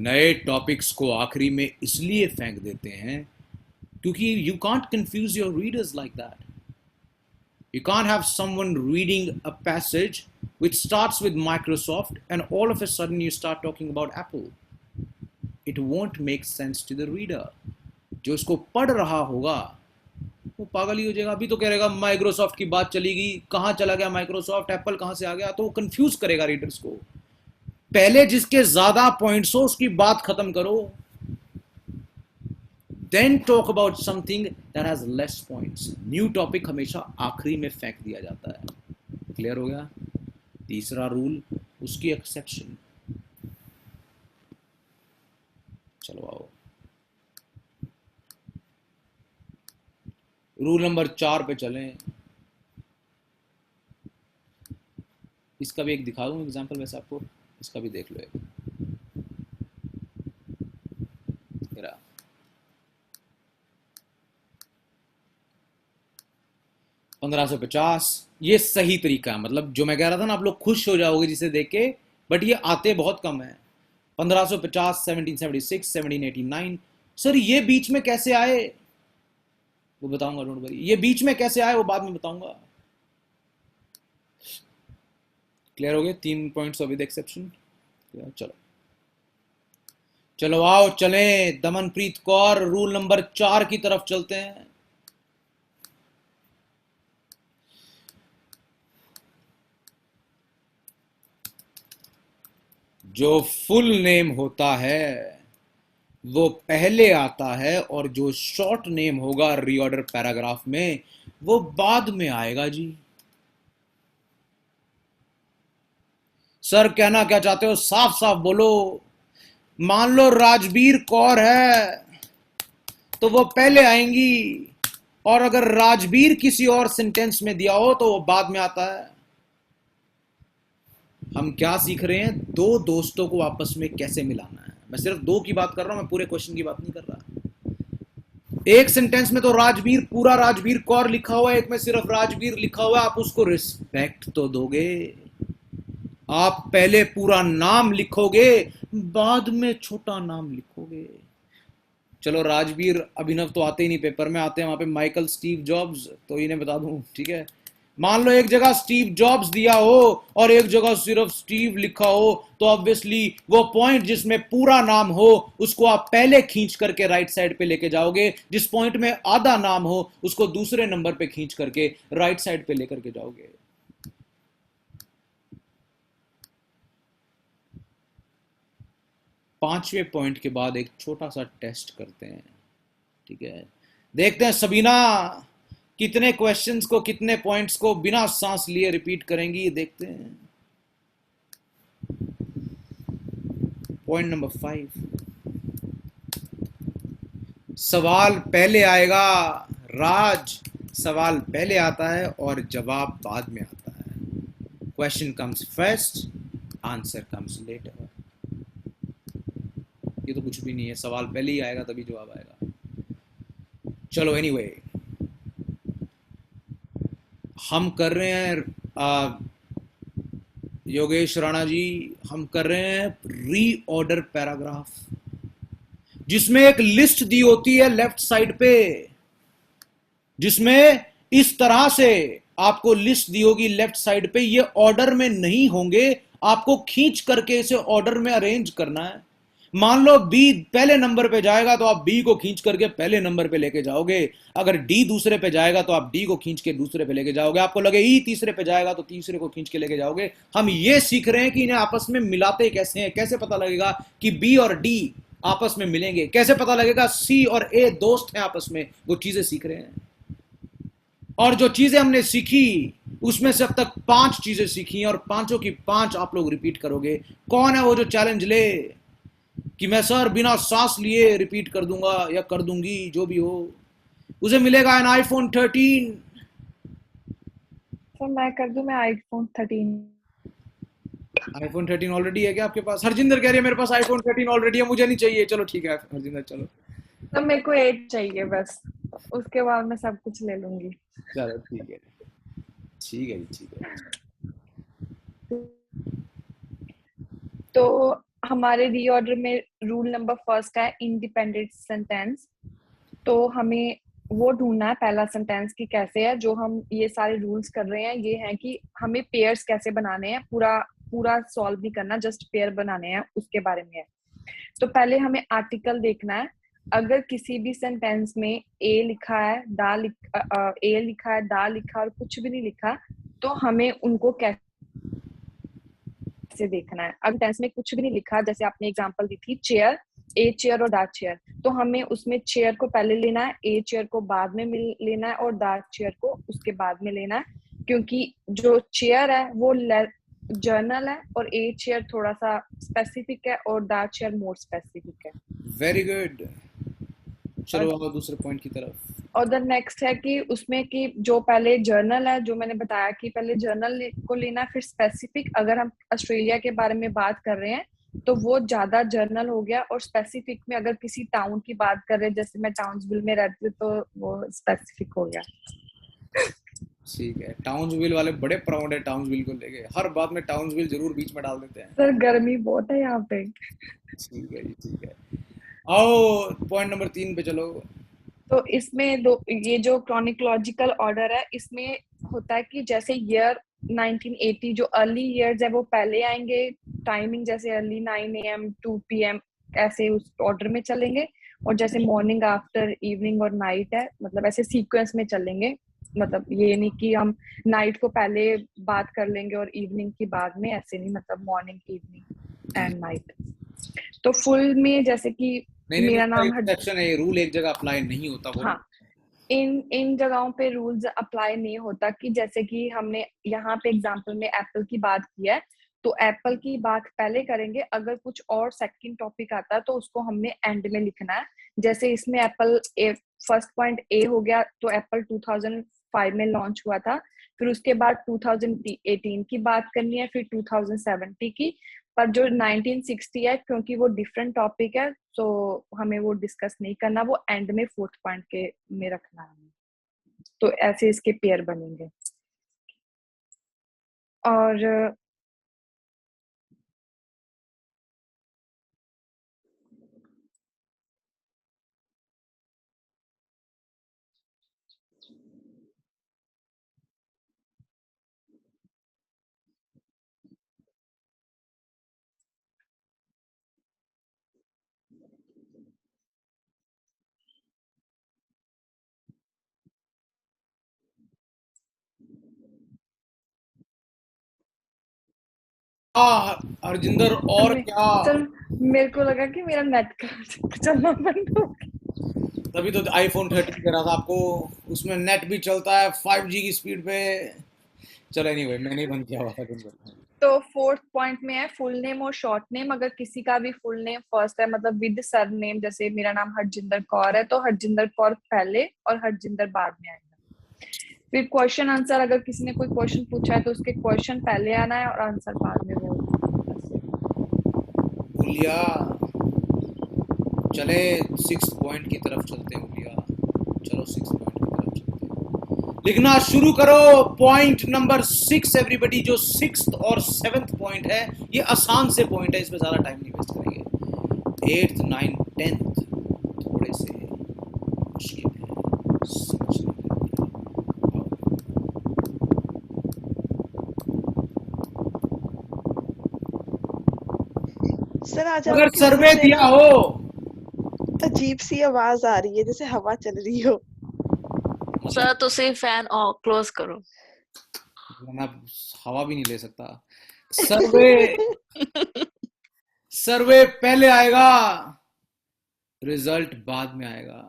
नए टॉपिक्स को आखिरी में इसलिए फेंक देते हैं क्योंकि you can't confuse your readers like that. You can't have someone reading a passage which starts with Microsoft and all of a sudden you start talking about Apple. It won't make sense to the reader. जो इसको पढ़ रहा होगा वो पागल ही हो जाएगा। अभी तो कह रहेगा माइक्रोसॉफ्ट की बात चलेगी, कहाँ चला गया माइक्रोसॉफ्ट, एप्पल कहाँ से आ गया, तो वो कंफ्यूज करेगा रीडर्स को। पहले जिसके ज्यादा पॉइंट्स हो उसकी बात खत्म करो, then talk about something that has less points. New topic हमेशा आखिरी में फेंक दिया जाता है। क्लियर हो गया? तीसरा रूल, उसकी एक्सेप्शन। चलो आओ, रूल नंबर 4 पे चलें। इसका भी एक दिखा दूं एग्जांपल, वैसे आपको इसका भी देख लो एक। 1550 ये सही तरीका है, मतलब जो मैं कह रहा था ना, आप लोग खुश हो जाओगे जिसे देख के, बट ये आते बहुत कम है। 1550, 1776, 1789। सर ये बीच में कैसे आए वो बताऊंगा, डोंट वरी। ये बीच में कैसे आए वो बाद में बताऊंगा। क्लियर हो गए? 3 पॉइंट्स विद एक्सेप्शन। चलो चलो आओ चलें दमनप्रीत कौर, रूल नंबर 4 की तरफ चलते हैं। जो फुल नेम होता है वो पहले आता है और जो शॉर्ट नेम होगा रीऑर्डर पैराग्राफ में वो बाद में आएगा जी। सर कहना क्या चाहते हो? साफ साफ बोलो। मान लो राजवीर कौर है तो वो पहले आएंगी, और अगर राजवीर किसी और सेंटेंस में दिया हो तो वो बाद में आता है। हम क्या सीख रहे हैं? 2 दोस्तों को आपस में कैसे मिलाना है। मैं सिर्फ 2 की बात कर रहा हूं, मैं पूरे क्वेश्चन की बात नहीं कर रहा। एक सेंटेंस में तो राजवीर, पूरा राजवीर कौर लिखा हुआ है, एक में सिर्फ राजवीर लिखा हुआ है। आप उसको रिस्पेक्ट तो दोगे? आप पहले पूरा नाम लिखोगे, बाद में छोटा नाम लिखोगे। चलो राजवीर अभिनव तो आते ही नहीं पेपर में, आते हैं वहां पे माइकल स्टीव जॉब्स, तो इन्हें बता दूं, ठीक है। मान लो एक जगह स्टीव जॉब्स दिया हो और एक जगह सिर्फ स्टीव लिखा हो, तो ऑब्वियसली वो पॉइंट जिसमें पूरा नाम हो उसको आप पहले खींच करके राइट साइड पे लेके जाओगे, जिस पॉइंट में आधा नाम हो उसको दूसरे नंबर पे खींच करके राइट साइड पे लेकर के जाओगे। पांचवें पॉइंट के बाद एक छोटा सा टेस्ट करते हैं, ठीक है। देखते हैं सबीना कितने क्वेश्चंस को, कितने पॉइंट्स को बिना सांस लिए रिपीट करेंगी, देखते हैं। पॉइंट नंबर 5, सवाल पहले आएगा। राज, सवाल पहले आता है और जवाब बाद में आता है। Question comes first, answer comes later. ये तो कुछ भी नहीं है, सवाल पहले ही आएगा तभी जवाब आएगा। चलो एनीवे, हम कर रहे हैं योगेश राणा जी, हम कर रहे हैं रीऑर्डर पैराग्राफ, जिसमें एक लिस्ट दी होती है लेफ्ट साइड पे, जिसमें इस तरह से आपको लिस्ट दी होगी लेफ्ट साइड पे, ये ऑर्डर में नहीं होंगे, आपको खींच करके इसे ऑर्डर में अरेंज करना है। मान लो बी पहले नंबर पे जाएगा तो आप बी को खींच करके पहले नंबर पे लेके जाओगे, अगर डी दूसरे पे जाएगा तो आप डी को खींच के दूसरे पे लेके जाओगे, आपको लगे ई तीसरे पे जाएगा तो तीसरे को खींच के लेके जाओगे। हम ये सीख रहे हैं कि इन्हें आपस में मिलाते कैसे हैं, कैसे पता लगेगा कि बी और डी आपस में मिलेंगे, कैसे पता लगेगा सी और ए दोस्त हैं आपस में, वो चीजें सीख रहे हैं। और जो चीजें हमने सीखी उसमें से अब तक 5 चीजें सीखी और 5 की 5 आप लोग रिपीट करोगे। कौन है वो जो चैलेंज ले कि मैं सर बिना सांस लिए रिपीट कर दूंगा या कर दूंगी, जो भी हो, उसे मिलेगा एन आईफोन 13। सर मैं कर दूं, मैं आईफोन 13। आईफोन 13 ऑलरेडी है क्या आपके पास? हरजिंदर कह रही है मेरे पास आईफोन 13 ऑलरेडी है, मुझे नहीं चाहिए। चलो ठीक है हरजिंदर, चलो तो मेरे को 8 चाहिए बस, उसके बाद मैं सब कुछ ले लूंगी। चलो ठीक है ठीक है ठीक है। तो हमारे रीऑर्डर में रूल नंबर फर्स्ट है इंडिपेंडेंट सेंटेंस। तो हमें वो ढूंढना है पहला सेंटेंस की कैसे है। जो हम ये सारे रूल्स कर रहे हैं ये हैं कि हमें पेयर्स कैसे बनाने हैं, पूरा सॉल्व नहीं करना, जस्ट पेयर बनाने हैं, उसके बारे में है। तो पहले हमें आर्टिकल देखना है। अगर किसी भी सेंटेंस में ए लिखा है, ए लिखा है, दा लिखा और कुछ भी नहीं लिखा, तो हमें उनको कैसे देखना है। अगर टेंस में कुछ भी नहीं लिखा, जैसे आपने एग्जांपल दी थी चेयर, ए चेयर और दा चेयर, तो हमें उसमें चेयर को पहले लेना है, ए चेयर को बाद में लेना है और दा चेयर को उसके बाद में लेना है। क्योंकि जो चेयर है वो जर्नल है और ए चेयर थोड़ा सा स्पेसिफिक है और दा चेयर मोर स्पेसिफिक है। वेरी गुड, चलो अब दूसरे पॉइंट की तरफ। और द नेक्स्ट है कि उसमें कि जो पहले जर्नल है, जो मैंने बताया कि पहले जर्नल को लेना, फिर स्पेसिफिक। अगर हम ऑस्ट्रेलिया के बारे में बात कर रहे हैं तो वो ज्यादा जर्नल हो गया, और स्पेसिफिक में अगर किसी टाउन की बात कर रहे हैं, जैसे मैं टाउन्सविल में रहती हूँ, तो वो स्पेसिफिक हो गया। ठीक है, टाउन्सविल वाले बड़े प्राउड है टाउन्सविल को लेके, हर बात में टाउन्सविल जरूर बीच में डाल देते हैं। सर गर्मी बहुत है यहाँ पे। ठीक है जी ठीक है, आओ पॉइंट नंबर 3 पे चलो। तो इसमें ये जो क्रॉनिकोलॉजिकल ऑर्डर है, इसमें होता है कि जैसे ईयर 1980 जो अर्ली ईयर्स है वो पहले आएंगे, टाइमिंग जैसे अर्ली 9 AM 2 PM ऐसे उस ऑर्डर में चलेंगे, और जैसे मॉर्निंग, आफ्टर, इवनिंग और नाइट है, मतलब ऐसे सीक्वेंस में चलेंगे। मतलब ये नहीं कि हम नाइट को पहले बात कर लेंगे और इवनिंग की बाद में, ऐसे नहीं, मतलब मॉर्निंग, इवनिंग एंड नाइट। तो फुल में जैसे कि मेरा नाम एक्सेप्शन है, ये रूल एक जगह अप्लाई नहीं होता। हाँ, इन जगहों पे रूल्स अप्लाई नहीं होता। कि जैसे कि हमने यहाँ पे एग्जांपल में एप्पल की बात की है, तो एप्पल की बात पहले करेंगे, अगर कुछ और सेकंड टॉपिक आता है तो उसको हमने एंड में लिखना है। जैसे इसमें एप्पल फर्स्ट पॉइंट ए हो गया, तो एप्पल 2005 में लॉन्च हुआ था, फिर उसके बाद 2018 की बात करनी है, फिर 2070 की। पर जो 1960 है, क्योंकि वो डिफरेंट टॉपिक है, तो हमें वो डिस्कस नहीं करना, वो एंड में 4th पॉइंट के में रखना है। तो ऐसे इसके पेयर बनेंगे। और हरजिंदर और क्या? सर मेरे को लगा कि मेरा नेट का चलना बंद हो गया। तभी तो आईफोन 13 कह रहा था आपको, उसमें नेट भी चलता है 5G की स्पीड पे। चलो एनीवे, मैंने ही बंद किया हुआ था। तो 4th पॉइंट में है फुल नेम और शॉर्ट नेम। अगर किसी का भी फुल नेम फर्स्ट है, मतलब विद सर नेम, जैसे मेरा नाम हरजिंदर कौर है, तो हरजिंदर कौर पहले और हरजिंदर बाद में आएगा। फिर क्वेश्चन आंसर, अगर किसी ने कोई क्वेश्चन पूछा है तो उसके क्वेश्चन पहले आना है और आंसर बाद में। वो उलिया चले 6th पॉइंट की तरफ चलते हैं। उलिया चलो 6th पॉइंट की तरफ चलते हैं, लिखना शुरू करो। Point number 6 everybody. जो 6th और 7th पॉइंट है ये आसान से पॉइंट है, इसमें ज्यादा टाइम नहीं वेस्ट करेंगे। 8th 9th 10th थोड़े से मुश्किल है समझने के लिए। सर आज अगर आपके सर्वे मुंह से दिया ना हो अजीब सी आवाज आ रही है जैसे हवा चल रही हो। सर तुसी फैन क्लोज करो। मैं हवा भी नहीं ले सकता। सर्वे सर्वे पहले आएगा, रिजल्ट बाद में आएगा।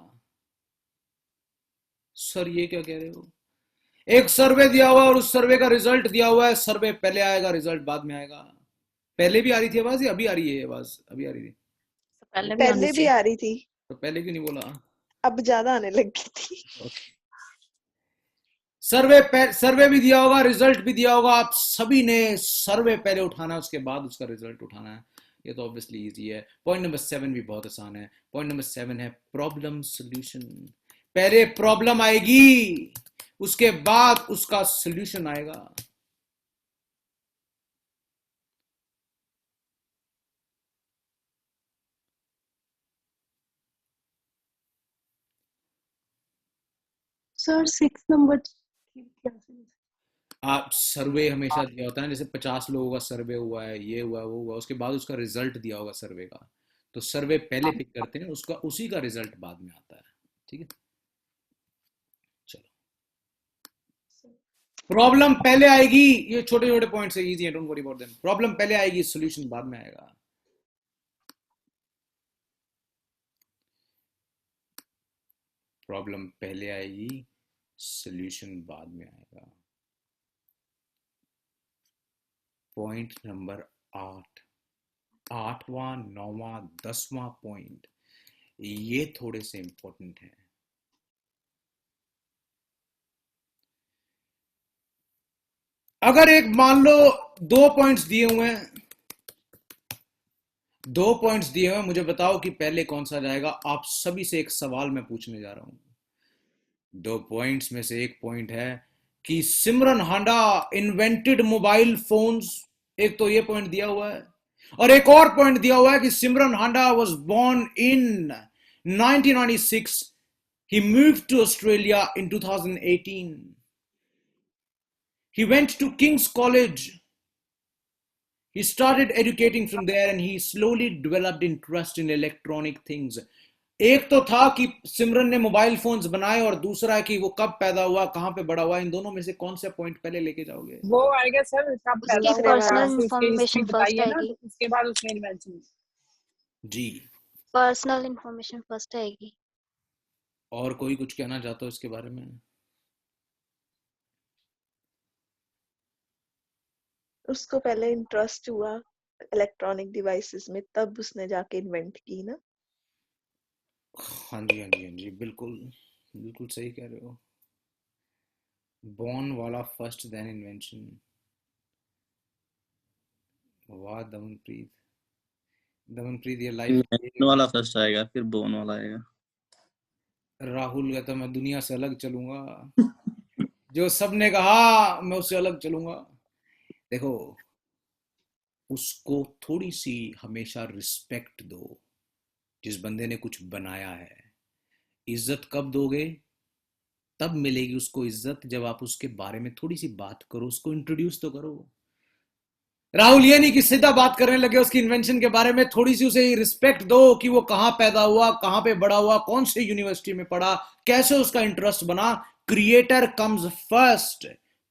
सर ये क्या कह रहे हो? एक सर्वे दिया हुआ और उस सर्वे का रिजल्ट दिया हुआ है, सर्वे पहले आएगा रिजल्ट बाद में आएगा। पहले भी आ रही थी आवाज या अभी आ रही है आवाज? अभी आ रही थी। पहले भी आनी पहले भी थी। आ रही थी, तो पहले क्यों नहीं बोला? अब ज्यादा आने लगी थी। सर्वे भी दिया होगा, रिजल्ट भी दिया होगा। आप सभी ने सर्वे पहले उठाना है, उसके बाद उसका रिजल्ट उठाना है। ये तो ऑब्वियसली इजी है। पॉइंट नंबर 7 भी बहुत आसान है। पॉइंट नंबर 7 है प्रॉब्लम सॉल्यूशन। पहले प्रॉब्लम आएगी, उसके बाद उसका सॉल्यूशन आएगा। सर 6 नंबर आप सर्वे हमेशा दिया होता है, जैसे 50 लोगों का सर्वे हुआ है, ये हुआ वो हुआ, उसके बाद उसका रिजल्ट दिया होगा सर्वे का। तो सर्वे पहले पिक करते हैं, उसका उसी का रिजल्ट बाद में आता है। ठीक है, चलो प्रॉब्लम पहले आएगी। ये छोटे छोटे पॉइंट्स है, इजी है, don't worry about them. Problem पहले आएगी, सॉल्यूशन बाद में आएगा। प्रॉब्लम पहले आएगी, सॉल्यूशन बाद में आएगा। पॉइंट नंबर 8, 8वां 9वां 10वां पॉइंट, ये थोड़े से इंपॉर्टेंट हैं। अगर एक मान लो 2 पॉइंट्स दिए हुए हैं, 2 पॉइंट्स दिए हुए हैं, मुझे बताओ कि पहले कौन सा जाएगा। आप सभी से एक सवाल मैं पूछने जा रहा हूं। 2 पॉइंट्स में से एक पॉइंट है कि सिमरन हांडा इन्वेंटेड मोबाइल फोन्स। एक तो ये पॉइंट दिया हुआ है, और एक और पॉइंट दिया हुआ है कि Simran Handa was born in 1996, he moved to Australia in 2018, he went to King's College, he started educating from there and he slowly developed interest in electronic things. एक तो था कि सिमरन ने मोबाइल फोन्स बनाए, और दूसरा है कि वो कब पैदा हुआ, कहां पे बड़ा हुआ। इन दोनों में से कौन सा पॉइंट पहले लेके जाओगे? वो आएगा सर कब पैदा दूसरे हुआ, वाला। फिर उसकी हिस्ट्री इन्फॉर्मेशन फर्स्ट बताइए ना, आएगी। तो उसके बाद उसमें इन्वेंशन। जी, पर्सनल इन्फॉर्मेशन फर्स्ट आएगी। और कोई कुछ कहना चाहता हो इसके बारे में? उसको पहले इंटरेस्ट हुआ इलेक्ट्रॉनिक डिवाइसेस में, तब उसने जाके इन्वेंट की ना। हाँ जी, हाँ जी, हाँ जी, बिल्कुल बिल्कुल सही कह रहे हो। बॉर्न वाला फर्स्ट, देन इन्वेंशन। वाह दमनप्रीत, दमनप्रीत ये लाइफ इन्वेंशन वाला फर्स्ट आएगा, फिर बोन वाला आएगा। राहुल कहता मैं दुनिया से अलग चलूंगा, जो सबने कहा मैं उससे अलग चलूंगा। देखो, उसको थोड़ी सी हमेशा रिस्पेक्ट दो। जिस बंदे ने कुछ बनाया है, इज्जत कब दोगे? तब मिलेगी उसको इज्जत जब आप उसके बारे में थोड़ी सी बात करो, उसको इंट्रोड्यूस तो करो। राहुल ये नहीं कि सीधा बात करने लगे उसकी इन्वेंशन के बारे में, थोड़ी सी उसे रिस्पेक्ट दो कि वो कहां पैदा हुआ, कहां पे बड़ा हुआ, कौन से यूनिवर्सिटी में पढ़ा, कैसे उसका इंटरेस्ट बना। Creator comes first,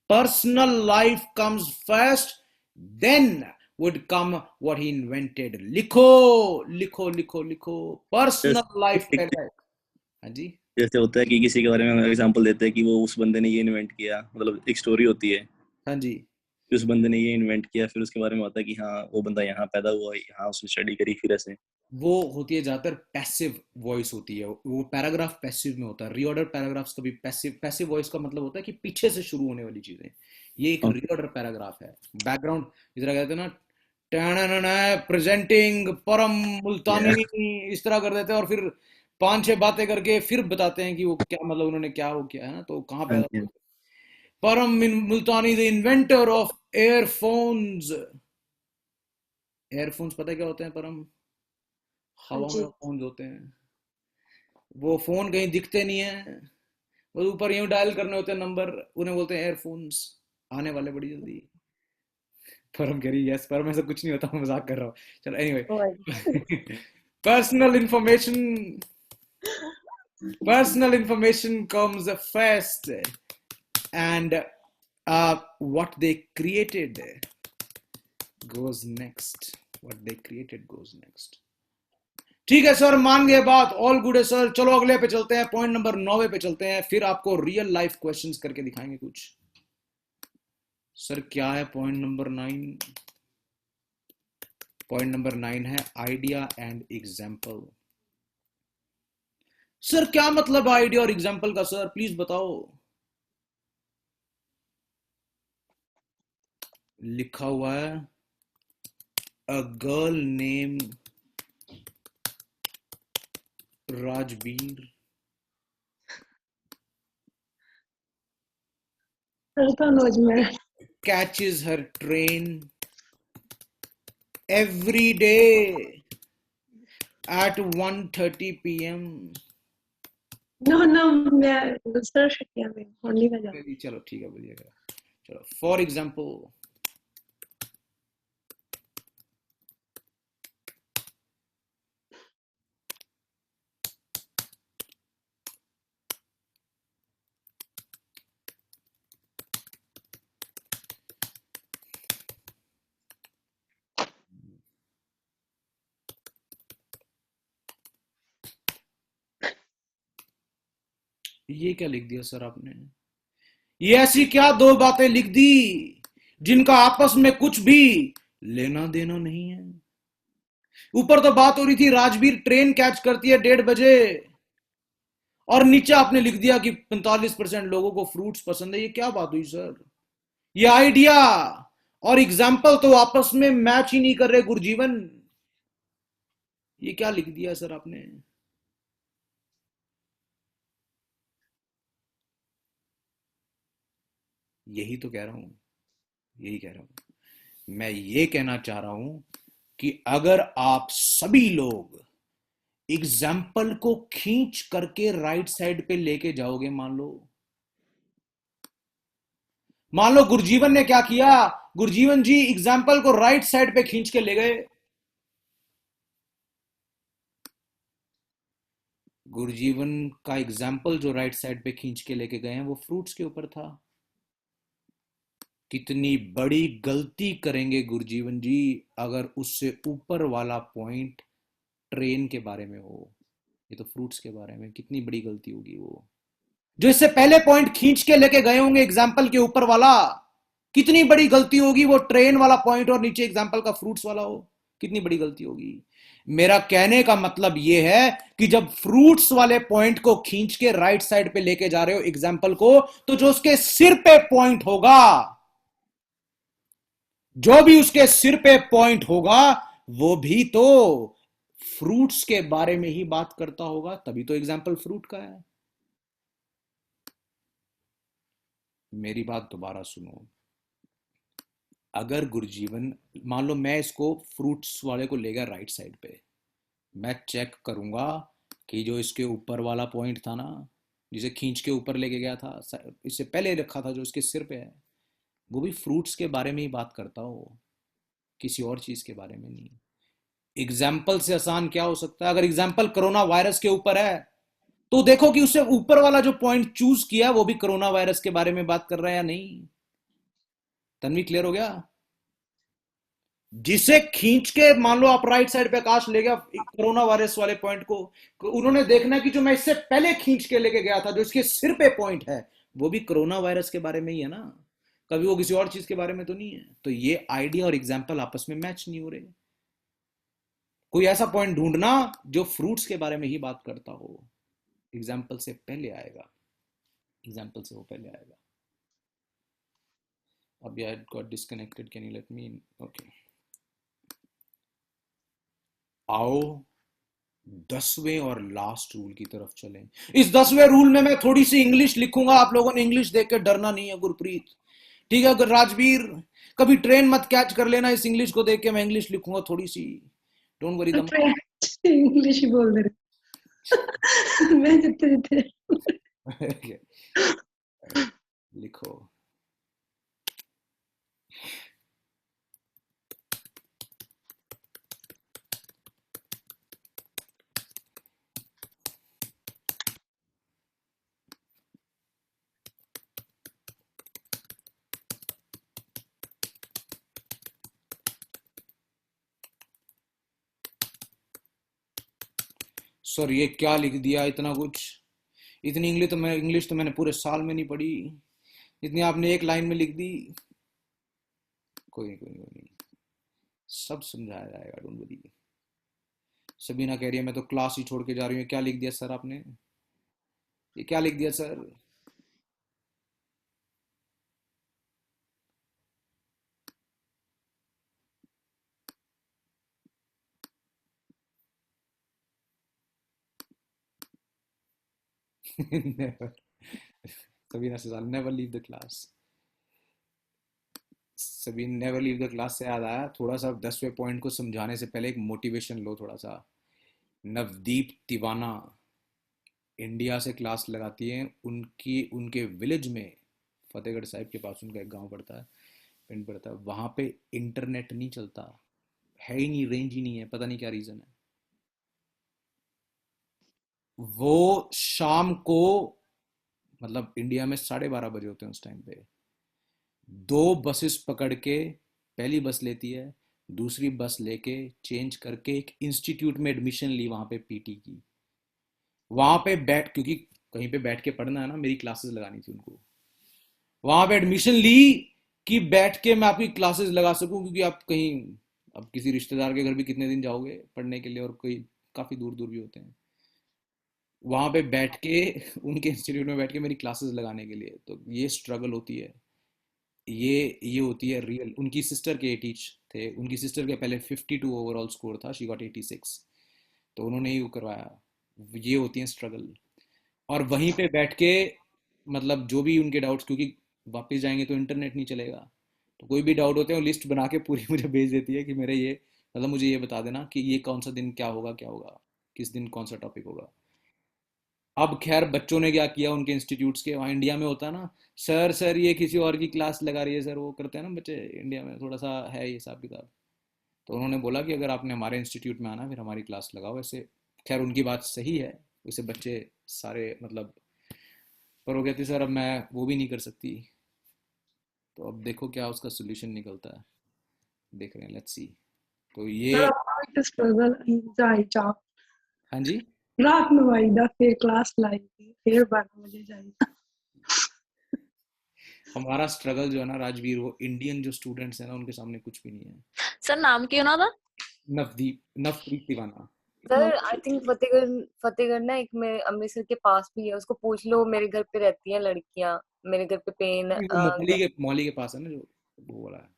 personal life comes first, then would come what he invented. लिखो लिखो लिखो लिखो, पर्सनल लाइफ पहले। हाँ जी, जैसे होता है कि किसी के बारे में हम एग्जांपल देते हैं कि वो उस बंदे ने ये इन्वेंट किया, मतलब एक स्टोरी होती है। हाँ जी, कि उस बंदे ने ये इन्वेंट किया, फिर उसके बारे में होता है कि हाँ वो बंदा यहाँ पैदा हुआ, यहाँ उसने स्टडी करी, फिर ऐसे। वो होती है ज्यादातर पैसिव वॉइस होती है। वो पैराग्राफ पैसिव में होता है। रीऑर्डर पैराग्राफ्स कभी पैसिव, पैसिव वॉइस का मतलब होता है कि पीछे से शुरू होने वाली चीजें। ये एक रीऑर्डर पैराग्राफ है। बैकग्राउंड इस तरह कहते हैं ना, प्रेजेंटिंग परम मुल्तानी, इस तरह कर देते हैं, और फिर 5-6 बातें करके फिर बताते हैं कि वो क्या, मतलब उन्होंने क्या वो किया है ना, तो कहाँ पैदा हुआ। Param Multani the inventor of earphones. Earphones पता है क्या होते हैं परम? हवा में फोन होते हैं। वो फोन कहीं दिखते नहीं है, वो ऊपर यूं डायल करने होते हैं नंबर, उन्हें बोलते हैं एयरफोन्स। आने वाले बड़ी जल्दी। परम कह रही यस, परम ऐसा कुछ नहीं होता, मैं मजाक कर रहा हूँ। चलो anyway, Oh, personal information comes first, and what they created goes next. What they created goes next. ठीक है सर, मान गए बात, ऑल गुड है सर। चलो अगले पे चलते हैं, पॉइंट नंबर 9 पे चलते हैं, फिर आपको रियल लाइफ क्वेश्चंस करके दिखाएंगे कुछ। सर क्या है पॉइंट नंबर 9? पॉइंट नंबर 9 है आइडिया एंड एग्जाम्पल। सर क्या मतलब आइडिया और एग्जाम्पल का सर, प्लीज बताओ। लिखा हुआ है a girl name Rajveer catches her train every day at 1:30 p.m. No, मैं दूसरा शिकिया में होने का जा। चलो ठीक है, बोलिएगा। चलो फॉर एग्जाम्पल, ये क्या लिख दिया सर आपने? ये ऐसी क्या दो बातें लिख दी जिनका आपस में कुछ भी लेना देना नहीं है? ऊपर तो बात हो रही थी राजवीर ट्रेन कैच करती है 1:30 बजे, और नीचे आपने लिख दिया कि 45% लोगों को फ्रूट्स पसंद है। ये क्या बात हुई सर? ये आइडिया और एग्जाम्पल तो आपस में मैच ही नहीं कर रहे गुरजीवन। ये क्या लिख दिया सर आपने? यही तो कह रहा हूं, यही कह रहा हूं। मैं ये कहना चाह रहा हूं कि अगर आप सभी लोग एग्जाम्पल को खींच करके राइट साइड पे लेके जाओगे, मान लो गुरजीवन ने क्या किया, गुरजीवन जी एग्जाम्पल को राइट साइड पे खींच के ले गए। गुरजीवन का एग्जाम्पल जो राइट साइड पे खींच के लेके गए हैं वो फ्रूट्स के ऊपर था। कितनी बड़ी गलती करेंगे गुरजीवन जी अगर उससे ऊपर वाला पॉइंट ट्रेन के बारे में हो। ये तो फ्रूट्स के बारे में, कितनी बड़ी गलती होगी वो। जो इससे पहले पॉइंट खींच के लेके गए होंगे एग्जाम्पल के ऊपर वाला, कितनी बड़ी गलती होगी वो ट्रेन वाला पॉइंट और नीचे एग्जाम्पल का फ्रूट्स वाला हो, कितनी बड़ी गलती होगी। मेरा कहने का मतलब यह है कि जब फ्रूट्स वाले पॉइंट को खींच के राइट साइड पे लेके जा रहे हो एग्जाम्पल को, तो जो उसके सिर पे पॉइंट होगा, जो भी उसके सिर पे पॉइंट होगा वो भी तो फ्रूट्स के बारे में ही बात करता होगा, तभी तो एग्जाम्पल फ्रूट का है। मेरी बात दोबारा सुनो। अगर गुरजीवन, मान लो मैं इसको फ्रूट्स वाले को ले गया राइट साइड पे, मैं चेक करूंगा कि जो इसके ऊपर वाला पॉइंट था ना, जिसे खींच के ऊपर लेके गया था, इससे पहले रखा था जो इसके सिर पे है, वो भी फ्रूट्स के बारे में ही बात करता हो, किसी और चीज के बारे में नहीं। एग्जाम्पल से आसान क्या हो सकता है? अगर एग्जाम्पल कोरोना वायरस के ऊपर है तो देखो कि उससे ऊपर वाला जो पॉइंट चूज किया वो भी कोरोना वायरस के बारे में बात कर रहा है या नहीं। तन्वी क्लियर हो गया? जिसे खींच के मान लो आप राइट साइड पे आकाश ले गया कोरोना वायरस वाले पॉइंट को, उन्होंने देखना कि जो मैं इससे पहले खींच के लेके गया था जो इसके सिर पे पॉइंट है वो भी कोरोना वायरस के बारे में ही है ना, कभी वो किसी और चीज के बारे में तो नहीं है। तो ये आइडिया और एग्जाम्पल आपस में मैच नहीं हो रहे। कोई ऐसा पॉइंट ढूंढना जो फ्रूट्स के बारे में ही बात करता हो, एग्जाम्पल से पहले आएगा, एग्जाम्पल से वो पहले आएगा। अभी I got disconnected, can you let me in? Okay, आओ 10वें और लास्ट रूल की तरफ चलें। इस 10वें रूल में मैं थोड़ी सी इंग्लिश लिखूंगा, आप लोगों ने इंग्लिश देख के डरना नहीं है गुरप्रीत, ठीक है? अगर राजवीर कभी ट्रेन मत कैच कर लेना, इस इंग्लिश को देख के मैं इंग्लिश लिखूंगा थोड़ी सी, डोंट वरी। इंग्लिश ही बोल रहे मैं जितने लिखो सर ये क्या लिख दिया इतना कुछ, इतनी इंग्लिश तो मैंने पूरे साल में नहीं पढ़ी, इतनी आपने एक लाइन में लिख दी। कोई नहीं, कोई नहीं, कोई नहीं, सब समझाया जाएगा, डोंट वरी। सबीना कह रही है मैं तो क्लास ही छोड़ के जा रही हूँ। क्या लिख दिया सर आपने, ये क्या लिख दिया सर? Never. सबीना से नेवर लीव द क्लास। सभी नेवर लीव द क्लास से याद आया, थोड़ा सा 10वें पॉइंट को समझाने से पहले एक मोटिवेशन लो थोड़ा सा। नवदीप तिवाना इंडिया से क्लास लगाती हैं, उनके विलेज में, फतेहगढ़ साहिब के पास उनका एक गांव पड़ता है, पिंड पड़ता है, वहां पे इंटरनेट नहीं चलता है ही नहीं, रेंज ही नहीं है, पता नहीं क्या रीजन है। वो शाम को, मतलब इंडिया में 12:30 बजे होते हैं उस टाइम पे, 2 बसेस पकड़ के, पहली बस लेती है, दूसरी बस लेके चेंज करके एक इंस्टीट्यूट में एडमिशन ली, वहां पे पीटी की, वहां पे बैठ, क्योंकि कहीं पे बैठ के पढ़ना है ना, मेरी क्लासेस लगानी थी उनको, वहां पे एडमिशन ली कि बैठ के मैं आपकी क्लासेस लगा सकूं, क्योंकि आप कहीं, अब किसी रिश्तेदार के घर भी कितने दिन जाओगे पढ़ने के लिए, और कोई काफी दूर दूर भी होते हैं, वहां पे बैठ के उनके इंस्टीट्यूट में बैठ के मेरी क्लासेस लगाने के लिए। तो ये स्ट्रगल होती है, ये होती है रियल। उनकी सिस्टर के 80 थे, उनकी सिस्टर के पहले 52 ओवरऑल स्कोर था, शी गॉट 86, तो उन्होंने ही वो करवाया। ये होती है स्ट्रगल। और वहीं पे बैठ के, मतलब जो भी उनके डाउट्स, क्योंकि वापस जाएंगे तो इंटरनेट नहीं चलेगा, तो कोई भी डाउट होते हैं वो लिस्ट बना के पूरी मुझे भेज देती है कि मेरे ये, मतलब मुझे ये बता देना कि ये कौन सा दिन क्या होगा, क्या होगा, किस दिन कौन सा टॉपिक होगा। अब खैर बच्चों ने क्या किया, उनके इंस्टीट्यूट्स के, वहाँ इंडिया में होता है ना, सर ये किसी और की क्लास लगा रही है सर, वो करते हैं ना बच्चे इंडिया में, थोड़ा सा है ये हिसाब किताब। तो उन्होंने बोला कि अगर आपने हमारे इंस्टीट्यूट में आना, फिर हमारी क्लास लगाओ। वैसे खैर उनकी बात सही है, वैसे बच्चे सारे, मतलब, पर वो कहती सर अब मैं वो भी नहीं कर सकती। तो अब देखो क्या उसका सोल्यूशन निकलता है, देख रहे हैं, लेट्स सी। तो ये, सर ਆਪਾਂ ਇੱਕ ਸਟਰਗਲ ਜਾਈ ਜਾ हाँ जी, ਰਾਤ ਨੂੰ ਆਈਦਾ ਫਿਰ ਕਲਾਸ ਲਾਈਦੀ ਫਿਰ 12 ਵਜੇ ਜਾਈਦਾ। हमारा स्ट्रगल जो है ना राजवीर, वो इंडियन जो स्टूडेंट्स हैं ना, उनके सामने कुछ भी नहीं है। सर नाम की ਉਹਨਾਂ ਦਾ? Navpreet Tiwana. Sir I think Fatehgarh ना एक मेरे अमृतसर के पास भी है, उसको पूछ लो, मेरे घर पे रहती हैं लड़कियां, मेरे घर पे पेन वो मोहाली के पास है ना, जो वो वाला है।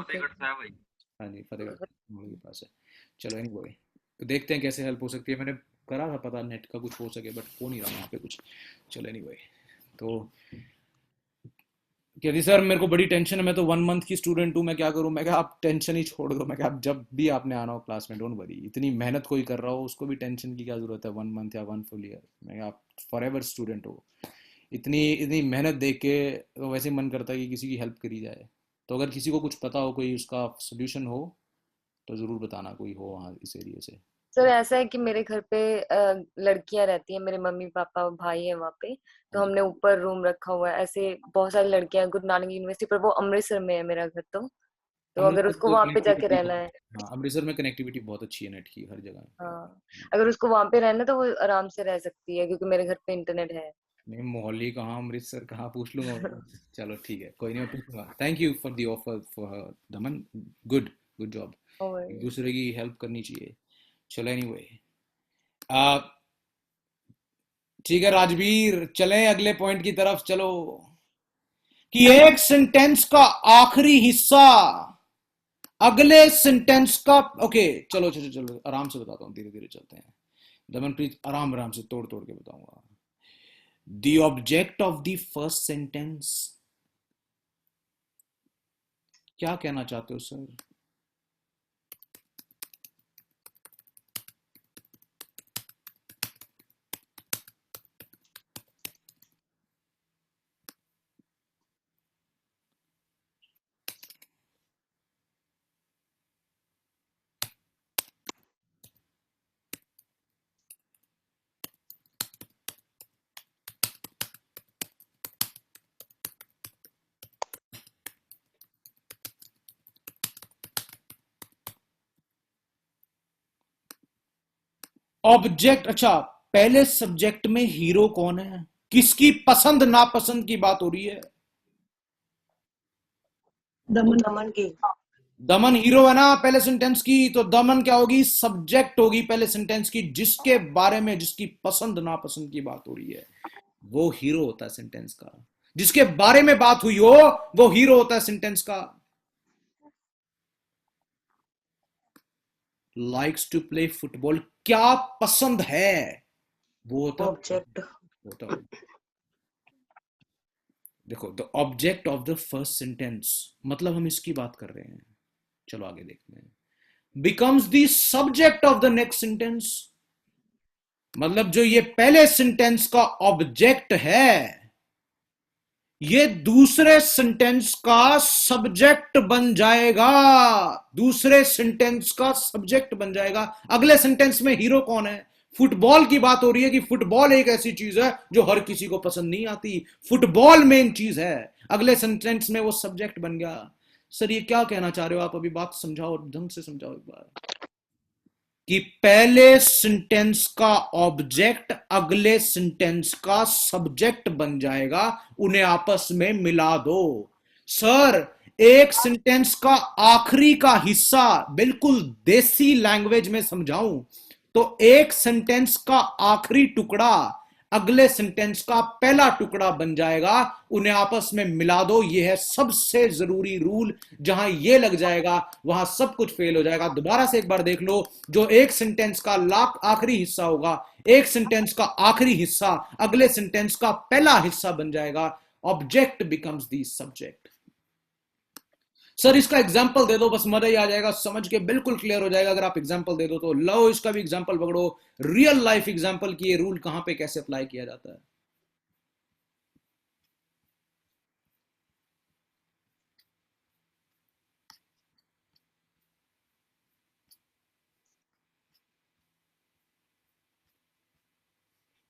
ओके। फतेहगढ़ साहब भाई। हाँ जी, फतेहगढ़ मोहाली के पास है। चलो एनीवे, तो देखते हैं कैसे हेल्प हो सकती है। मैंने करा था पता नेट का कुछ हो सके, बट हो नहीं रहा वहाँ पे कुछ। चलो एनीवे, तो कहती सर मेरे को बड़ी टेंशन है, मैं तो 1 मंथ की स्टूडेंट हूँ, मैं क्या करूँ? मैं कहा आप टेंशन ही छोड़ दो, मैं कहा आप जब भी आपने आना हो क्लास में, डोंट वरी, इतनी मेहनत कोई कर रहा हो उसको भी टेंशन की क्या जरूरत है, 1 मंथ या 1 फुल ईयर। मैं कहा आप फॉर एवर स्टूडेंट हो, इतनी इतनी मेहनत देख के तो वैसे ही मन करता है कि किसी की हेल्प करी जाए। तो अगर किसी को कुछ पता हो, कोई उसका सोल्यूशन हो, तो ज़रूर बताना, कोई हो वहाँ इस एरिया से। सर ऐसा है कि मेरे घर पे लड़कियां रहती हैं, मेरे मम्मी पापा भाई है वहाँ पे, तो हमने ऊपर रूम रखा हुआ है। ऐसे बहुत सारी लड़कियां गुरु नानक यूनिवर्सिटी पर, वो अमृतसर में है मेरा घर, तो अगर अमृतसर उसको तो वहां पे जाके कनेक्टिविटी, रहना है, हाँ अमृतसर में कनेक्टिविटी बहुत अच्छी है नेट की, हर जगह। हाँ, अगर उसको वहां पे रहना है तो वो आराम से रह सकती है, क्योंकि मेरे घर पे इंटरनेट है। नहीं, मोहाली कहाँ, अमृतसर कहाँ, पूछ लूंगा उनको। चलो ठीक है, कोई नहीं, मैं पूछूंगा। Thank you for the offer for Daman, good good job. एक दूसरे की हेल्प करनी चाहिए। चलो एनीवे, ठीक है राजवीर, चलें अगले पॉइंट की तरफ। चलो, कि एक सेंटेंस का आखिरी हिस्सा अगले सेंटेंस का, ओके चलो चलो चलो, आराम से बताता हूँ, धीरे धीरे चलते हैं। दमनप्रीत आराम आराम से तोड़ तोड़ के बताऊंगा। The object of the first sentence, क्या कहना चाहते हो सर? ऑब्जेक्ट, अच्छा पहले सब्जेक्ट में हीरो कौन है? किसकी पसंद नापसंद की बात हो रही है? दमन की। दमन हीरो है ना पहले सेंटेंस की, तो दमन क्या होगी? सब्जेक्ट होगी पहले सेंटेंस की। जिसके बारे में, जिसकी पसंद नापसंद की बात हो रही है, वो हीरो होता है सेंटेंस का। जिसके बारे में बात हुई हो वो हीरो होता है सेंटेंस का। लाइक्स टू प्ले फुटबॉल, क्या पसंद है, वो होता ऑब्जेक्ट। देखो, the object of the first sentence, मतलब हम इसकी बात कर रहे हैं। चलो आगे देखते हैं। Becomes the subject of the next sentence, मतलब जो ये पहले सेंटेंस का ऑब्जेक्ट है, ये दूसरे सेंटेंस का सब्जेक्ट बन जाएगा। दूसरे सेंटेंस का सब्जेक्ट बन जाएगा। अगले सेंटेंस में हीरो कौन है? फुटबॉल की बात हो रही है कि फुटबॉल एक ऐसी चीज है जो हर किसी को पसंद नहीं आती। फुटबॉल मेन चीज है। अगले सेंटेंस में वो सब्जेक्ट बन गया। सर ये क्या कहना चाह रहे हो आप? अभी बात समझाओ, ढंग से समझाओ एक बार। कि पहले सेंटेंस का ऑब्जेक्ट अगले सेंटेंस का सब्जेक्ट बन जाएगा, उन्हें आपस में मिला दो। सर एक सेंटेंस का आखिरी का हिस्सा, बिल्कुल देसी लैंग्वेज में समझाऊं तो एक सेंटेंस का आखिरी टुकड़ा अगले सेंटेंस का पहला टुकड़ा बन जाएगा, उन्हें आपस में मिला दो। यह है सबसे जरूरी रूल। जहां यह लग जाएगा वहां सब कुछ फेल हो जाएगा। दोबारा से एक बार देख लो। जो एक सेंटेंस का आखिरी हिस्सा होगा, एक सेंटेंस का आखिरी हिस्सा अगले सेंटेंस का पहला हिस्सा बन जाएगा। Object becomes the subject. Sir इसका एग्जाम्पल दे दो, बस मजा ही आ जाएगा, समझ के बिल्कुल क्लियर हो जाएगा अगर आप एग्जाम्पल दे दो तो। लो इसका भी एग्जाम्पल पकड़ो, रियल लाइफ एग्जाम्पल की ये रूल कहां पे कैसे अप्लाई किया जाता है।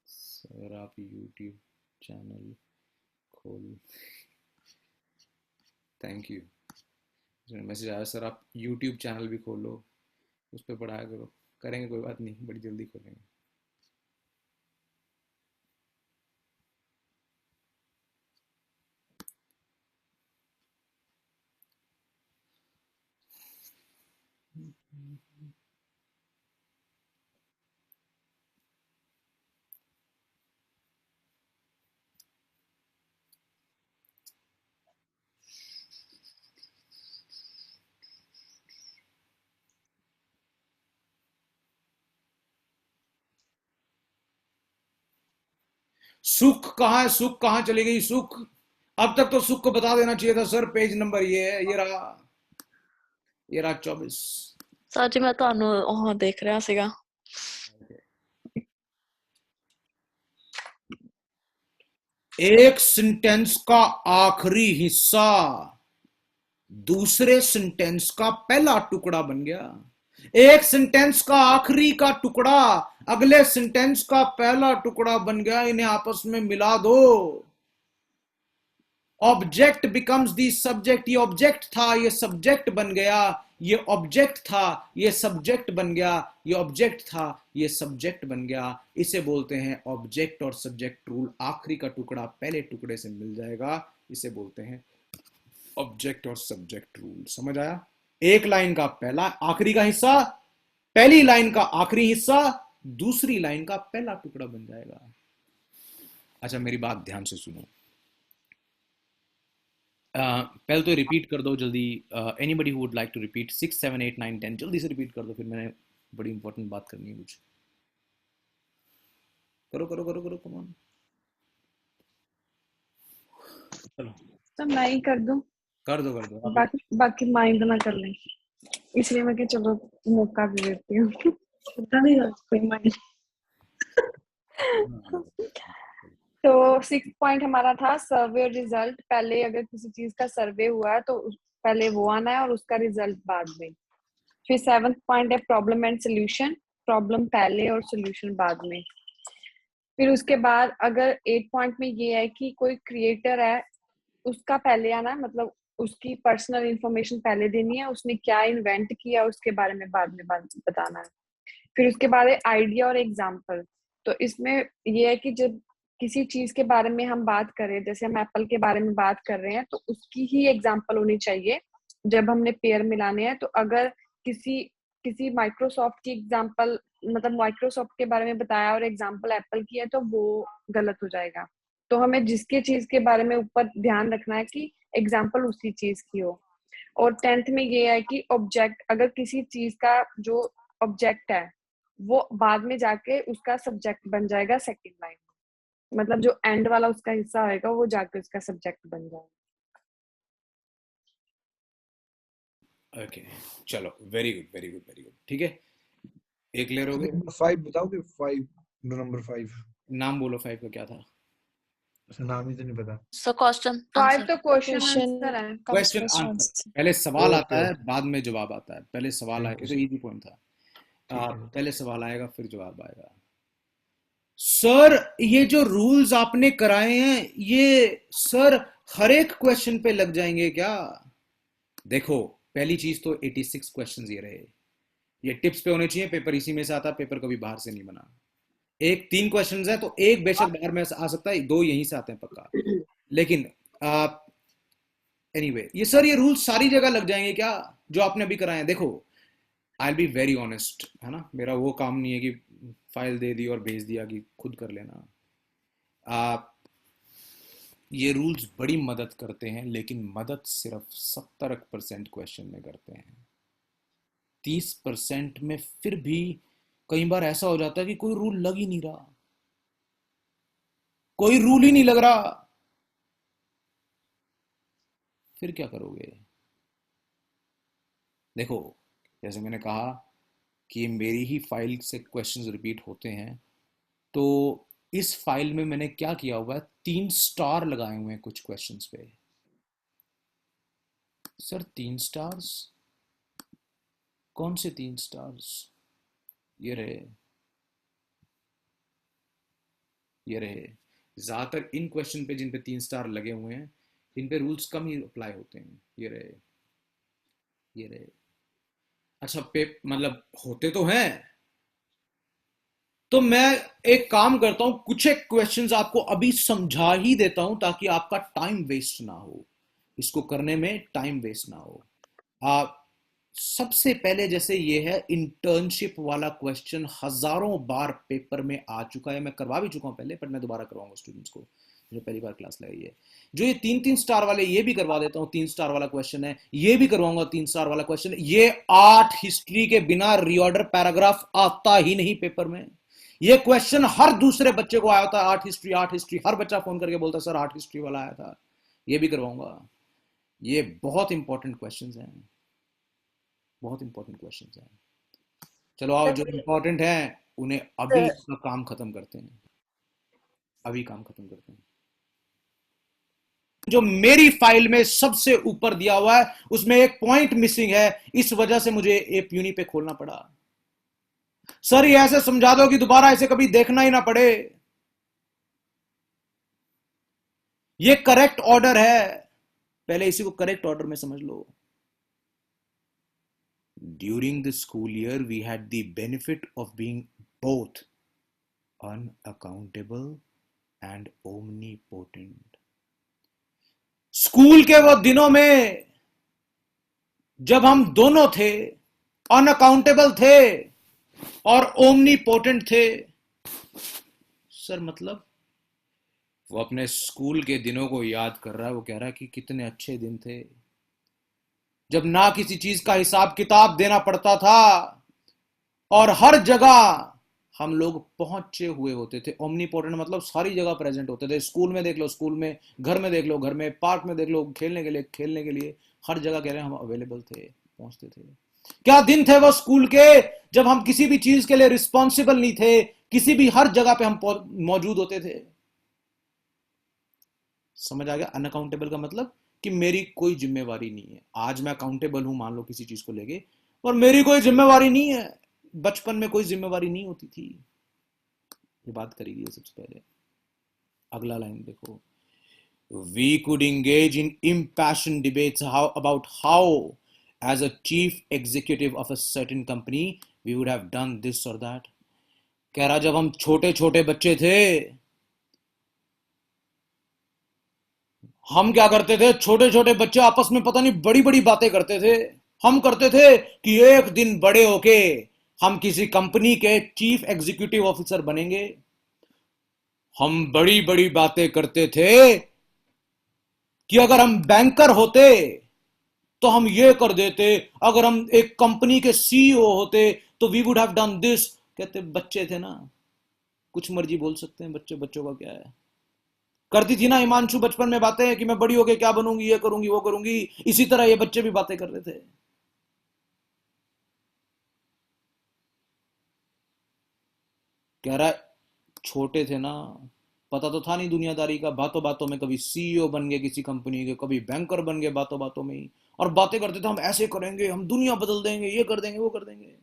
सर आप YouTube चैनल खोल, थैंक यू। मैसेज आया सर आप YouTube चैनल भी खोलो, उस पर पढ़ाया करो। करेंगे, कोई बात नहीं, बड़ी जल्दी खोलेंगे। सुख कहाँ है? सुख कहाँ चली गई? सुख अब तक तो सुख को बता देना चाहिए था सर। पेज नंबर ये है, ये रहा 24। सर जी मैं ਤੁਹਾਨੂੰ ਉਹ ਦੇਖ ਰਿਹਾ ਸੀਗਾ। एक सेंटेंस का आखिरी हिस्सा दूसरे सेंटेंस का पहला टुकड़ा बन गया। एक सेंटेंस का आखिरी का टुकड़ा अगले सेंटेंस का पहला टुकड़ा बन गया, इन्हें आपस में मिला दो। Object becomes the subject. ये ऑब्जेक्ट था, ये सब्जेक्ट बन गया। ये ऑब्जेक्ट था, ये सब्जेक्ट बन गया। ये ऑब्जेक्ट था, ये सब्जेक्ट बन गया। इसे बोलते हैं ऑब्जेक्ट और सब्जेक्ट रूल। आखिरी का टुकड़ा पहले टुकड़े से मिल जाएगा, इसे बोलते हैं ऑब्जेक्ट और सब्जेक्ट रूल। समझ आया? एक लाइन का पहला आखिरी का हिस्सा, पहली लाइन का आखिरी हिस्सा दूसरी लाइन का पहला टुकड़ा बन जाएगा। अच्छा मेरी बात ध्यान से सुनो। पहले तो रिपीट कर दो जल्दी। Anybody who would like to repeat 6 7 8 9 10 जल्दी से रिपीट कर दो, फिर मैंने बड़ी इंपॉर्टेंट बात करनी है कुछ। करो करो करो करो, कम ऑन। चलो तो मैं ही कर दूं? कर दो कर दो। बाकी माइंड ना कर लें, इसलिए मैं कि चलो मौका भी देती हूँ। पता नहीं कोई माइंड। तो 6th पॉइंट हमारा था सर्वे रिजल्ट। पहले अगर किसी चीज का सर्वे हुआ है तो पहले वो आना है और उसका रिजल्ट बाद में। फिर 7th पॉइंट है प्रॉब्लम एंड सोल्यूशन। प्रॉब्लम पहले और सोल्यूशन बाद में। फिर उसके बाद अगर 8 पॉइंट में ये है कि कोई क्रिएटर है, उसका पहले आना, मतलब उसकी पर्सनल इंफॉर्मेशन पहले देनी है, उसने क्या इन्वेंट किया उसके बारे में बाद में बताना है। फिर उसके बाद है आइडिया और एग्जाम्पल। तो इसमें ये है कि जब किसी चीज के बारे में हम बात करें, जैसे हम एप्पल के बारे में बात कर रहे हैं, तो उसकी ही एग्जाम्पल होनी चाहिए जब हमने पेयर मिलाने हैं। तो अगर किसी किसी माइक्रोसॉफ्ट की एग्जाम्पल, मतलब माइक्रोसॉफ्ट के बारे में बताया और एग्जाम्पल एप्पल की है, तो वो गलत हो जाएगा। तो हमें जिसके चीज के बारे में ऊपर ध्यान रखना है कि एग्जाम्पल उसी चीज की हो। और 10th में ये है कि ऑब्जेक्ट, अगर किसी चीज का जो ऑब्जेक्ट है वो बाद में जाके उसका सब्जेक्ट बन जाएगा सेकंड लाइन में, मतलब जो एंड वाला उसका हिस्सा होएगा वो जाके उसका सब्जेक्ट बन जाएगा। ओके चलो, very good very good very good, ठीक है, एक क्लियर हो गए। नंबर 5 बताओगे? 5, नंबर 5 नाम बोलो 5 का क्या था? नाम ही तो नहीं पता। सो क्वेश्चन 5 तो क्वेश्चन आंसर है। क्वेश्चन आंसर, पहले सवाल आता है ओके बाद में जवाब आता है। पहले सवाल आएगा, तो इजी पॉइंट था। ठीक है। पहले सवाल आएगा फिर जवाब आएगा। सर ये जो रूल्स आपने कराए हैं, ये सर हर एक क्वेश्चन पे लग जाएंगे क्या? देखो पहली चीज तो 86 क्वेश्चंस ये रहे, ये टिप्स पे होने चाहिए, पेपर इसी में से आता, पेपर कभी बाहर से नहीं बना। एक 3 क्वेश्चंस है तो एक बेशक बाहर में आ सकता है, 2 यहीं से आते हैं पक्का। लेकिन एनीवे ये सर ये रूल्स सारी जगह लग जाएंगे क्या जो आपने अभी कराए हैं? देखो आई बी वेरी ऑनेस्ट, है ना, मेरा वो काम नहीं है कि फाइल दे दी और भेज दिया कि खुद कर लेना। ये रूल्स बड़ी मदद करते हैं, लेकिन मदद सिर्फ 70% क्वेश्चन में करते हैं। 30% में फिर भी कई बार ऐसा हो जाता है कि कोई रूल लग ही नहीं रहा, कोई रूल ही नहीं लग रहा, फिर क्या करोगे? देखो जैसे मैंने कहा कि मेरी ही फाइल से क्वेश्चंस रिपीट होते हैं, तो इस फाइल में मैंने क्या किया हुआ है, 3 स्टार लगाए हुए हैं कुछ क्वेश्चंस पे। Sir 3 stars? कौन से 3 स्टार्स? ये रहे, ये रहे। ज्यादातर इन क्वेश्चन पे जिन पे 3 स्टार लगे हुए हैं, इन पे रूल्स कम ही अप्लाई होते हैं। ये रहे, ये रहे। अच्छा मतलब होते तो हैं, तो मैं एक काम करता हूं, कुछ एक क्वेश्चंस आपको अभी समझा ही देता हूं ताकि आपका टाइम वेस्ट ना हो, इसको करने में टाइम वेस्ट ना हो। सबसे पहले जैसे ये है इंटर्नशिप वाला क्वेश्चन, हजारों बार पेपर में आ चुका है, मैं करवा भी चुका हूं पहले, पर मैं दोबारा करवाऊंगा स्टूडेंट्स को जो पहली बार क्लास लगाई है। जो ये 3-3 स्टार वाले, ये भी करवा देता हूं, 3 स्टार वाला क्वेश्चन है, ये भी करवाऊंगा 3 स्टार वाला क्वेश्चन। ये आर्ट हिस्ट्री के बिना रीऑर्डर पैराग्राफ आता ही नहीं पेपर में। ये क्वेश्चन हर दूसरे बच्चे को आया था, आर्ट हिस्ट्री आर्ट हिस्ट्री, हर बच्चा फोन करके बोलता सर आर्ट हिस्ट्री वाला आया था, ये भी करवाऊंगा। ये बहुत इंपॉर्टेंट क्वेश्चंस हैं, बहुत इंपॉर्टेंट क्वेश्चंस हैं। चलो आओ, जो इंपॉर्टेंट हैं उन्हें अभी का काम खत्म करते हैं, अभी काम खत्म करते हैं। जो मेरी फाइल में सबसे ऊपर दिया हुआ है उसमें एक पॉइंट मिसिंग है, इस वजह से मुझे एप यूनि पे खोलना पड़ा। सर ये ऐसे समझा दो कि दोबारा ऐसे कभी देखना ही ना पड़े। ये करेक्ट ऑर्डर है, पहले इसी को करेक्ट ऑर्डर में समझ लो। During the school year, we had the benefit of being both unaccountable and omnipotent. School के वो दिनों में जब हम दोनों थे, अनअकाउंटेबल थे और ओमनीपोटेंट थे। सर मतलब वो अपने स्कूल के दिनों को याद कर रहा है, वो कह रहा है कि कितने अच्छे दिन थे जब ना किसी चीज का हिसाब किताब देना पड़ता था और हर जगह हम लोग पहुंचे हुए होते थे। ओमनीपोटेंट मतलब सारी जगह प्रेजेंट होते थे, स्कूल में देख लो स्कूल में, घर में देख लो घर में, पार्क में देख लो खेलने के लिए हर जगह कह रहे हैं हम अवेलेबल थे, पहुंचते थे। क्या दिन थे वो स्कूल के जब हम किसी भी चीज के लिए रिस्पॉन्सिबल नहीं थे, किसी भी हर जगह पे हम मौजूद होते थे। समझ आ गया? अनअकाउंटेबल का मतलब कि मेरी कोई जिम्मेवारी नहीं है। आज मैं अकाउंटेबल हूं मान लो किसी चीज को लेके, और मेरी कोई जिम्मेवारी नहीं है। बचपन में कोई जिम्मेवारी नहीं होती थी। ये बात करेगी सबसे पहले। अगला लाइन देखो, we could engage in impassioned debates about how as a chief executive of a certain company we would have done this or that. कह रहा जब हम छोटे छोटे बच्चे थे हम क्या करते थे, छोटे छोटे बच्चे आपस में पता नहीं बड़ी बड़ी बातें करते थे। हम करते थे कि एक दिन बड़े होके हम किसी कंपनी के चीफ एग्जीक्यूटिव ऑफिसर बनेंगे। हम बड़ी बड़ी बातें करते थे कि अगर हम बैंकर होते तो हम ये कर देते, अगर हम एक कंपनी के सीईओ होते तो we would have done this. कहते बच्चे थे ना, कुछ मर्जी बोल सकते हैं, बच्चे बच्चों का क्या है। करती थी ना हिमांशु बचपन में बातें कि मैं बड़ी होके क्या बनूंगी, ये करूंगी वो करूंगी। इसी तरह ये बच्चे भी बातें कर रहे थे। कह रहा छोटे थे ना, पता तो था नहीं दुनियादारी का, बातों बातों में कभी सीईओ बन गए किसी कंपनी के, कभी बैंकर बन गए बातों बातों में ही, और बातें करते थे हम ऐसे करेंगे, हम दुनिया बदल देंगे, ये कर देंगे वो कर देंगे।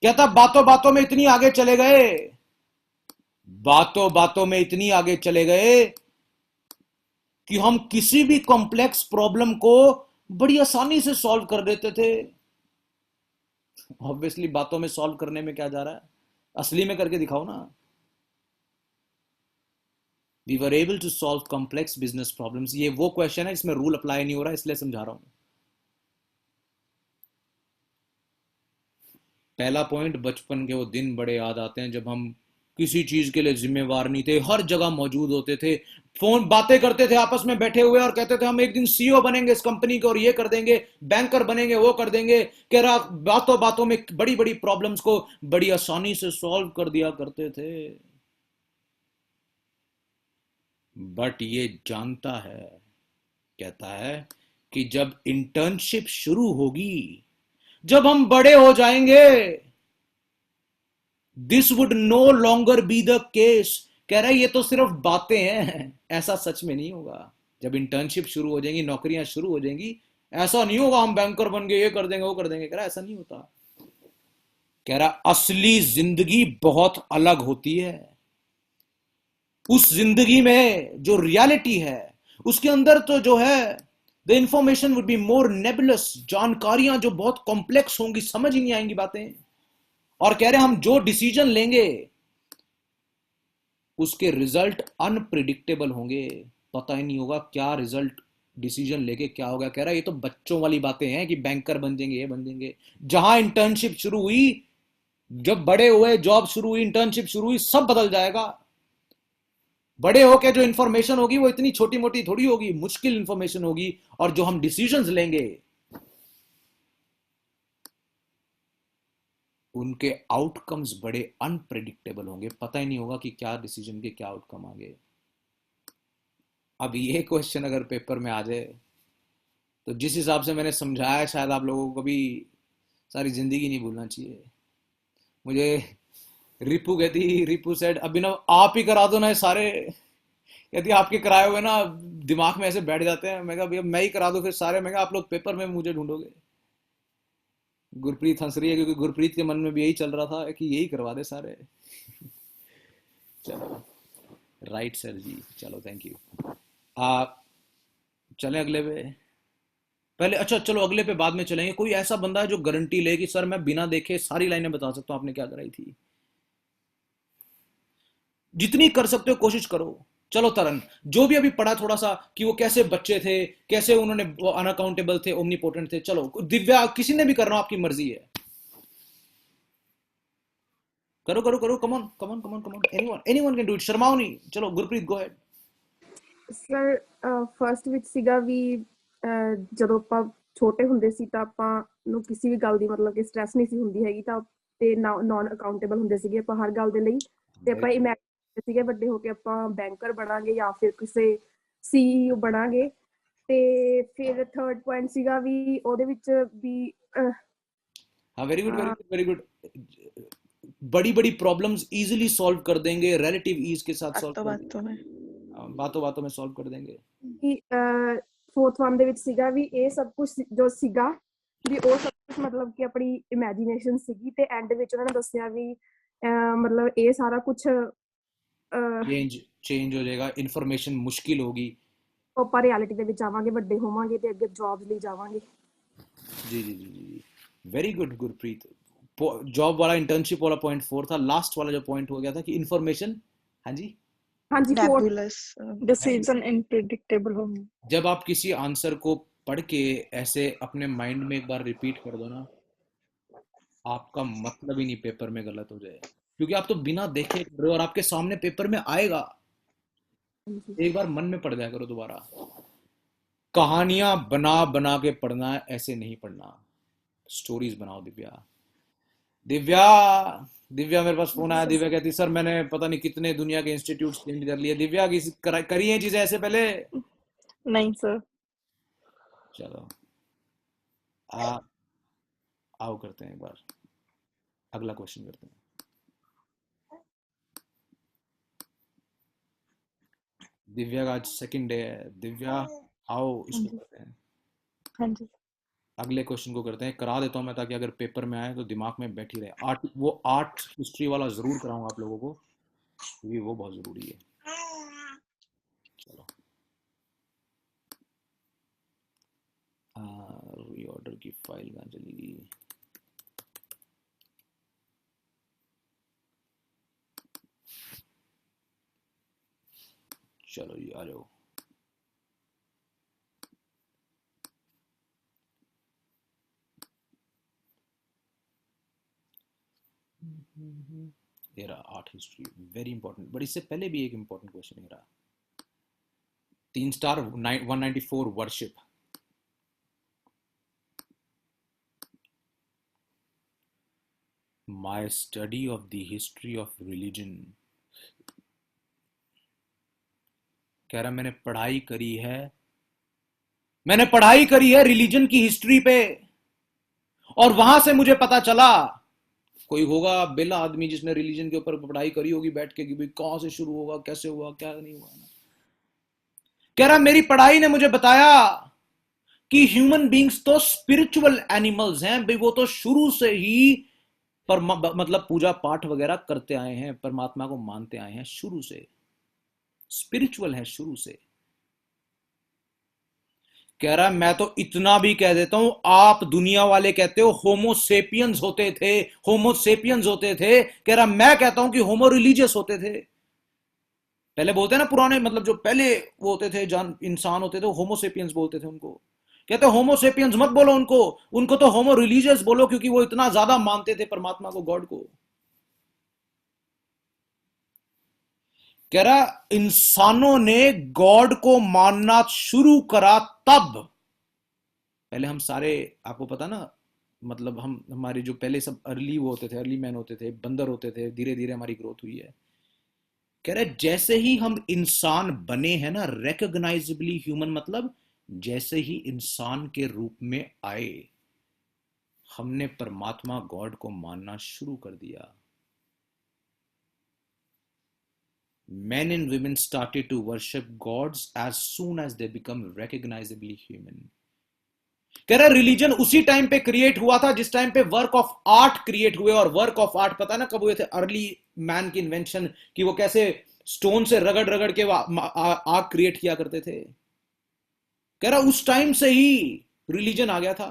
कहता बातों बातों में इतनी आगे चले गए, बातों बातों में इतनी आगे चले गए कि हम किसी भी कॉम्प्लेक्स प्रॉब्लम को बड़ी आसानी से सॉल्व कर देते थे। ऑब्वियसली बातों में सॉल्व करने में क्या जा रहा है, असली में करके दिखाओ ना। We were able to solve complex business problems। ये वो क्वेश्चन है इसमें रूल अप्लाई नहीं हो रहा, इसलिए समझा रहा हूं। पहला पॉइंट, बचपन के वो दिन बड़े याद आते हैं जब हम किसी चीज के लिए जिम्मेवार नहीं थे, हर जगह मौजूद होते थे, फोन बातें करते थे आपस में बैठे हुए और कहते थे हम एक दिन सीईओ बनेंगे इस कंपनी के और ये कर देंगे, बैंकर बनेंगे वो कर देंगे। कह रहा बातों बातों में बड़ी बड़ी प्रॉब्लम्स को बड़ी आसानी से सॉल्व कर दिया करते थे। बट ये जानता है, कहता है कि जब इंटर्नशिप शुरू होगी, जब हम बड़े हो जाएंगे, this would know longer be the case. कह रहा है ये तो सिर्फ बातें हैं, ऐसा सच में नहीं होगा। जब इंटर्नशिप शुरू हो जाएंगी, नौकरियां शुरू हो जाएंगी, ऐसा नहीं होगा हम बैंकर बन गए ये कर देंगे वो कर देंगे। कह रहा ऐसा नहीं होता। कह रहा असली जिंदगी बहुत अलग होती है। उस जिंदगी में जो रियलिटी है उसके अंदर तो जो है the information would be more नेबुलस, जानकारियां जो बहुत कॉम्प्लेक्स होंगी, समझ ही नहीं आएंगी बातें। और कह रहे हम जो डिसीजन लेंगे उसके रिजल्ट अनप्रिडिक्टेबल होंगे, पता ही नहीं होगा क्या रिजल्ट डिसीजन लेके क्या होगा। कह रहा ये तो बच्चों वाली बातें हैं कि बैंकर बन जाएंगे ये बन जाएंगे। जहां इंटर्नशिप शुरू हुई, जब बड़े हुए, जॉब शुरू हुई, इंटर्नशिप शुरू हुई, सब बदल जाएगा। बड़े होके जो इंफॉर्मेशन होगी वो इतनी छोटी मोटी थोड़ी होगी, मुश्किल इंफॉर्मेशन होगी। और जो हम डिसीजंस लेंगे उनके आउटकम्स बड़े अनप्रेडिक्टेबल होंगे, पता ही नहीं होगा कि क्या डिसीजन के क्या आउटकम आएंगे। अब ये क्वेश्चन अगर पेपर में आ जाए तो जिस हिसाब से मैंने समझाया, शायद आप लोगों को भी सारी जिंदगी नहीं भूलना चाहिए। मुझे रिपू सेड अभिनव आप ही करा दो ना ये सारे। यदि आपके कराए हुए ना दिमाग में ऐसे बैठ जाते हैं, मैं कहा भैया मैं ही करा दूं फिर सारे। मैं कहा आप लोग पेपर में मुझे ढूंढोगे। गुरप्रीत हंस रही है क्योंकि गुरप्रीत के मन में भी यही चल रहा था कि यही करवा दे सारे। चलो राइट सर जी, चलो थैंक यू। चलें अगले पे पहले। अच्छा चलो अगले पे बाद में चलेंगे। कोई ऐसा बंदा है जो गारंटी ले कि सर मैं बिना देखे सारी लाइनें बता सकता हूं आपने क्या कराई थी? जितनी कर सकते हो कोशिश करो। चलो तरन, जो भी अभी पढ़ा थोड़ा सा कि वो कैसे बच्चे थे, कैसे उन्होंने वो अनअकाउंटेबल थे, ओमनीपोटेंट थे। चलो दिव्या, किसी ने भी करना, आपकी मर्जी है। करो करो करो, come on come on come on come on, anyone can do it. शर्माओ नहीं। चलो Gurpreet go ahead. Sir first ਵਿੱਚ ਸੀਗਾ ਵੀ ਜਦੋਂ ਆਪਾਂ ਛੋਟੇ ਹੁੰਦੇ ਸੀ ਤਾਂ ਆਪਾਂ ਨੂੰ ਕਿਸੇ ਵੀ ਗੱਲ ਦੀ ਮਤਲਬ ਕਿ ਸਟ੍ਰੈਸ ਨਹੀਂ ਸੀ ਹੁੰਦੀ ਹੈਗੀ, ਤਾਂ ਤੇ ਨॉन ਅਕਾਊਂਟੇਬਲ ਹੁੰਦੇ ਸੀਗੇ ਆਪਾਂ ਹਰ ਗੱਲ ਦੇ ਲਈ, ਤੇ ਆਪਾਂ ਇਮੈਜਿਨ ਸੀਗੇ ਵੱਡੇ ਹੋ ਕੇ ਆਪਾਂ ਬੈਂਕਰ ਬਣਾਂਗੇ ਜਾਂ ਫਿਰ ਕਿਸੇ ਸੀਈਓ ਬਣਾਂਗੇ। ਤੇ ਫਿਰ ਥਰਡ ਪੁਆਇੰਟ ਸੀਗਾ ਵੀ ਉਹਦੇ ਵਿੱਚ ਵੀ हाँ very good very good very good. बड़ी बड़ी प्रॉब्लम्स इजीली सॉल्व कर देंगे, रिलेटिव ईज के साथ सॉल्व कर देंगे, बातों बातों में सॉल्व कर देंगे। ਕਿ ਫੋਰਥ ਵਨ ਦੇ ਵਿੱਚ ਸੀਗਾ ਵੀ ਇਹ ਸਭ ਕੁਝ ਜੋ ਸੀਗਾ ਵੀ ਉਹ ਸਭ ਕੁਝ ਮਤਲਬ ਕਿ ਆਪਣੀ ਇਮੈਜਿਨੇਸ਼ਨ ਸੀਗੀ, ਤੇ ਐਂਡ ਵਿੱਚ ਉਹਨਾਂ ਨੇ ਦੱਸਿਆ ਵੀ ਮਤਲਬ ਇਹ ਸਾਰਾ ਕੁਝ चेंज हो जाएगा, इंफॉर्मेशन मुश्किल होगी, ਆਪਾਂ ਰਿਐਲਿਟੀ ਦੇ ਵਿੱਚ ਆਵਾਂਗੇ, ਵੱਡੇ ਹੋਵਾਂਗੇ ਤੇ ਅੱਗੇ ਜੌਬਸ ਲਈ ਜਾਵਾਂਗੇ। जी जी जी जी, वेरी गुड गुरप्रीत। जॉब वाला इंटर्नशिप वाला पॉइंट 4 था। लास्ट वाला जो पॉइंट हो गया था कि इंफॉर्मेशन, हाँ जी, ਹਾਂਜੀ, nebulous डिसीजन इनप्रेडिक्टेबल होंगे। जब आप किसी आंसर को पढ़ के ऐसे अपने माइंड में एक बार रिपीट कर दो ना, आपका मतलब ही नहीं पेपर में गलत हो जाए, क्योंकि आप तो बिना देखे कर रहे हो और आपके सामने पेपर में आएगा। एक बार मन में पढ़ जाया करो दोबारा। कहानियां बना बना के पढ़ना है, ऐसे नहीं पढ़ना। स्टोरीज बनाओ। दिव्या दिव्या दिव्या मेरे पास फोन आया। दिव्या कहती सर मैंने पता नहीं कितने दुनिया के इंस्टीट्यूट चेंज कर लिए। दिव्या करी है चीजें ऐसे पहले? नहीं सर। चलो आओ करते हैं एक बार, अगला क्वेश्चन करते हैं। दिव्या का आज सेकंड डे है। दिव्या आओ इसको करते हैं। हाँ जी। अगले क्वेश्चन को करते हैं। करा देता हूँ मैं, ताकि अगर पेपर में आए तो दिमाग में बैठी रहे। आर्ट हिस्ट्री वाला जरूर कराऊंगा आप लोगों को, क्योंकि वो बहुत जरूरी है। चलो रीऑर्डर की फाइल कहाँ चली गई? चलो ये आ जाओ। ये रहा art history, very important. But इससे पहले भी एक इंपॉर्टेंट क्वेश्चन ये रहा। 3 star 194 worship. My study of the history of religion. कह रहा मैंने पढ़ाई करी है रिलीजन की हिस्ट्री पे, और वहां से मुझे पता चला, कोई होगा बेला आदमी जिसने रिलीजन के ऊपर पढ़ाई करी होगी बैठ के, कि भाई कहां से शुरू होगा, कैसे हुआ, क्या नहीं हुआ। कह रहा मेरी पढ़ाई ने मुझे बताया कि ह्यूमन बींग्स तो स्पिरिचुअल एनिमल्स हैं भाई। वो तो शुरू से ही मतलब पूजा पाठ वगैरह करते आए हैं, परमात्मा को मानते आए हैं, शुरू से स्पिरिचुअल है शुरू से। कह रहा मैं तो इतना भी कह देता हूं, आप दुनिया वाले कहते हो होमोसेपियंस होते थे। कह रहा मैं कहता हूं कि होमो रिलीजियस होते थे। पहले बोलते हैं ना पुराने, मतलब जो पहले वो होते थे, जान इंसान होते थे, होमोसेपियंस बोलते थे उनको। कहते होमोसेपियंस मत बोलो उनको तो होमो रिलीजियस बोलो, क्योंकि वो इतना ज्यादा मानते थे परमात्मा को, गॉड को। कह रहा इंसानों ने गॉड को मानना शुरू करा तब। पहले हम सारे, आपको पता ना, मतलब हमारे जो पहले सब अर्ली वो होते थे, अर्ली मैन होते थे, बंदर होते थे, धीरे धीरे हमारी ग्रोथ हुई है। कह रहे जैसे ही हम इंसान बने हैं ना, रिकॉग्नाइजेबली ह्यूमन, मतलब जैसे ही इंसान के रूप में आए, हमने परमात्मा गॉड को मानना शुरू कर दिया। Men and women started to worship gods as soon as they become recognizably human. कह रहा रिलीजन उसी टाइम पे क्रिएट हुआ था जिस टाइम पे वर्क ऑफ आर्ट क्रिएट हुए। और वर्क ऑफ आर्ट पता ना कब हुए थे? अर्ली मैन की इन्वेंशन, कि वो कैसे स्टोन से रगड़ रगड़ के आग क्रिएट किया करते थे। कह रहा उस टाइम से ही रिलीजन आ गया था।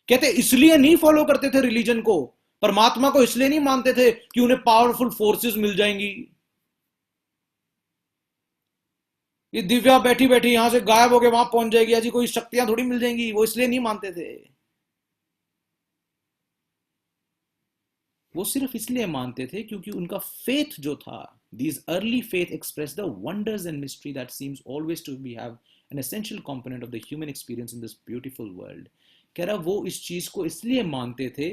कहते इसलिए नहीं फॉलो करते थे रिलीजन को, परमात्मा को इसलिए नहीं मानते थे कि उन्हें पावरफुल फोर्सेस मिल जाएंगी। ये दिव्या बैठी बैठी यहां से गायब होके वहां पहुंच जाएगी, ऐसी कोई शक्तियां थोड़ी मिल जाएंगी। वो इसलिए नहीं मानते थे, वो सिर्फ इसलिए मानते थे क्योंकि उनका फेथ जो था, these early faith express the wonders and mystery that seems always to be have an essential component of the human experience in this beautiful world. कह रहा वो इस चीज को इसलिए मानते थे,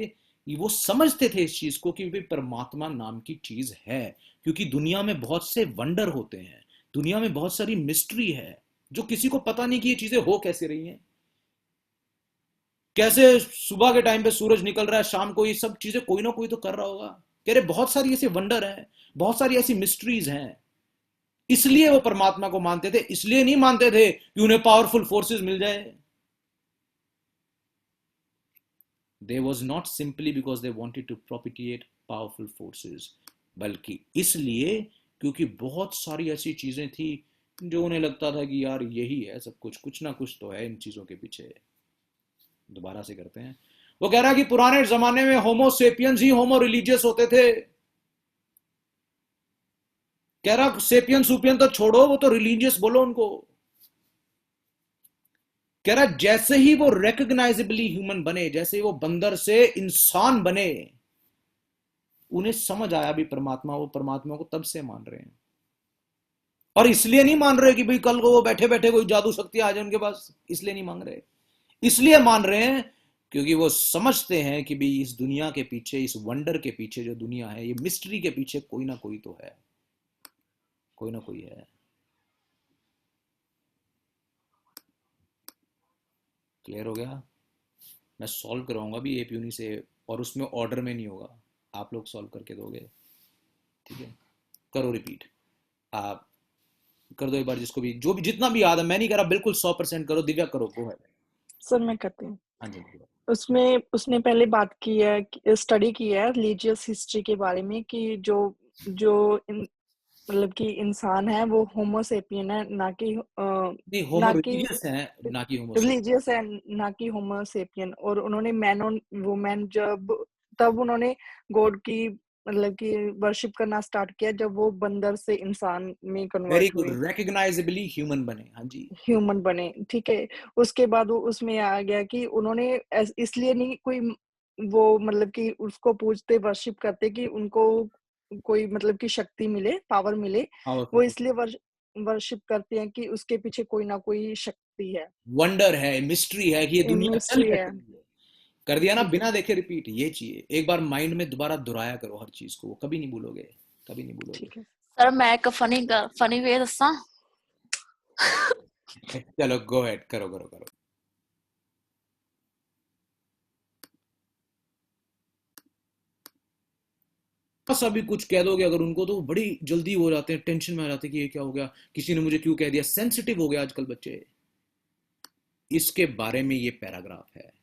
वो समझते थे इस चीज को कि भाई परमात्मा नाम की चीज है, क्योंकि दुनिया में बहुत से वंडर होते हैं, दुनिया में बहुत सारी मिस्ट्री है जो किसी को पता नहीं कि ये चीजें हो कैसे रही हैं। कैसे सुबह के टाइम पे सूरज निकल रहा है, शाम को ये सब चीजें कोई ना कोई तो कर रहा होगा। कह रहे बहुत सारी ऐसे वंडर हैं, बहुत सारी ऐसी मिस्ट्रीज हैं, इसलिए वो परमात्मा को मानते थे। इसलिए नहीं मानते थे कि उन्हें पावरफुल फोर्सेस मिल जाए। They was not simply because they wanted to propitiate powerful forces, बल्कि इसलिए क्योंकि बहुत सारी ऐसी चीजें थी जो उन्हें लगता था कि यार यही है सब कुछ, कुछ ना कुछ तो है इन चीजों के पीछे। दोबारा से करते हैं। वो कह रहा है कि पुराने जमाने में होमो सेपियंस ही होमो रिलीजियस होते थे। कह रहा सेपियन सुपियन तो छोड़ो, वो तो रिलीजियस बोलो उनको। कह रहा जैसे ही वो रिकॉग्नाइजेबली ह्यूमन बने, जैसे ही वो बंदर से इंसान बने, उन्हें समझ आया भी परमात्मा, वो परमात्मा को तब से मान रहे हैं। और इसलिए नहीं मान रहे कि भाई कल को वो बैठे बैठे कोई जादू शक्ति आ जाए उनके पास, इसलिए नहीं मान रहे। इसलिए मान रहे हैं क्योंकि वो समझते हैं कि भाई इस दुनिया के पीछे, इस वंडर के पीछे जो दुनिया है, ये मिस्ट्री के पीछे कोई ना कोई तो है, कोई ना कोई है। क्लियर हो गया? मैं सॉल्व करवाऊंगा भी एप यूनि से, और उसमें ऑर्डर में नहीं होगा, आप लोग सॉल्व करके दोगे, ठीक है? करो रिपीट, आप कर दो एक बार, जिसको भी जो भी जितना भी याद है। मैं नहीं कर रहा, बिल्कुल 100% करो। दिव्या करो, गो है। सर मैं करती हूँ। हाँ जी। उसमें उसने पहले बात की है, स्टडी की है रिलीजियस हिस्ट्री के बारे में कि जो जो मतलब कि इंसान है वो होमो सेपियन है, ना कि नहीं, होमो रिलीजियस है, ना कि होमो सेपियन। रिलीजियस है, ना कि होमो सेपियन। और उन्होंने मैन और वुमेन तब उन्होंने गॉड की मतलब कि वर्शिप करना स्टार्ट किया जब वो बंदर से इंसान में वेरी कन्वर्ट गुड, हुए, रिकॉग्नाइजेबली ह्यूमन बने। हाँ जी, ह्यूमन बने, ठीक है। उसके बाद वो उसमें आ गया कि उन्होंने इसलिए नहीं कोई वो मतलब कि उसको पूजते वर्शिप करते कि उनको कोई मतलब की शक्ति मिले, पावर मिले। वो पावरफुल, इसलिए वर्शिप करते हैं कि उसके पीछे कोई ना कोई शक्ति है, वंडर है, मिस्ट्री है कि ये दुनिया चल मिस्ट्री है। कैसे रही है। कर दिया ना, ठीक है। बिना देखे रिपीट। ये चाहिए, एक बार माइंड में दोबारा दोहराया करो हर चीज को, कभी नहीं भूलोगे, कभी नहीं भूलोगे। ठीक है। सर मैं एक फनी वे दसा। चलो गो अहेड, करो करो करो। बस अभी कुछ कह दोगे अगर उनको, तो बड़ी जल्दी हो जाते हैं, टेंशन में आ जाते हैं कि ये क्या हो गया, किसी ने मुझे क्यों कह दिया। सेंसिटिव हो गया आजकल बच्चे। इसके बारे में ये पैराग्राफ है।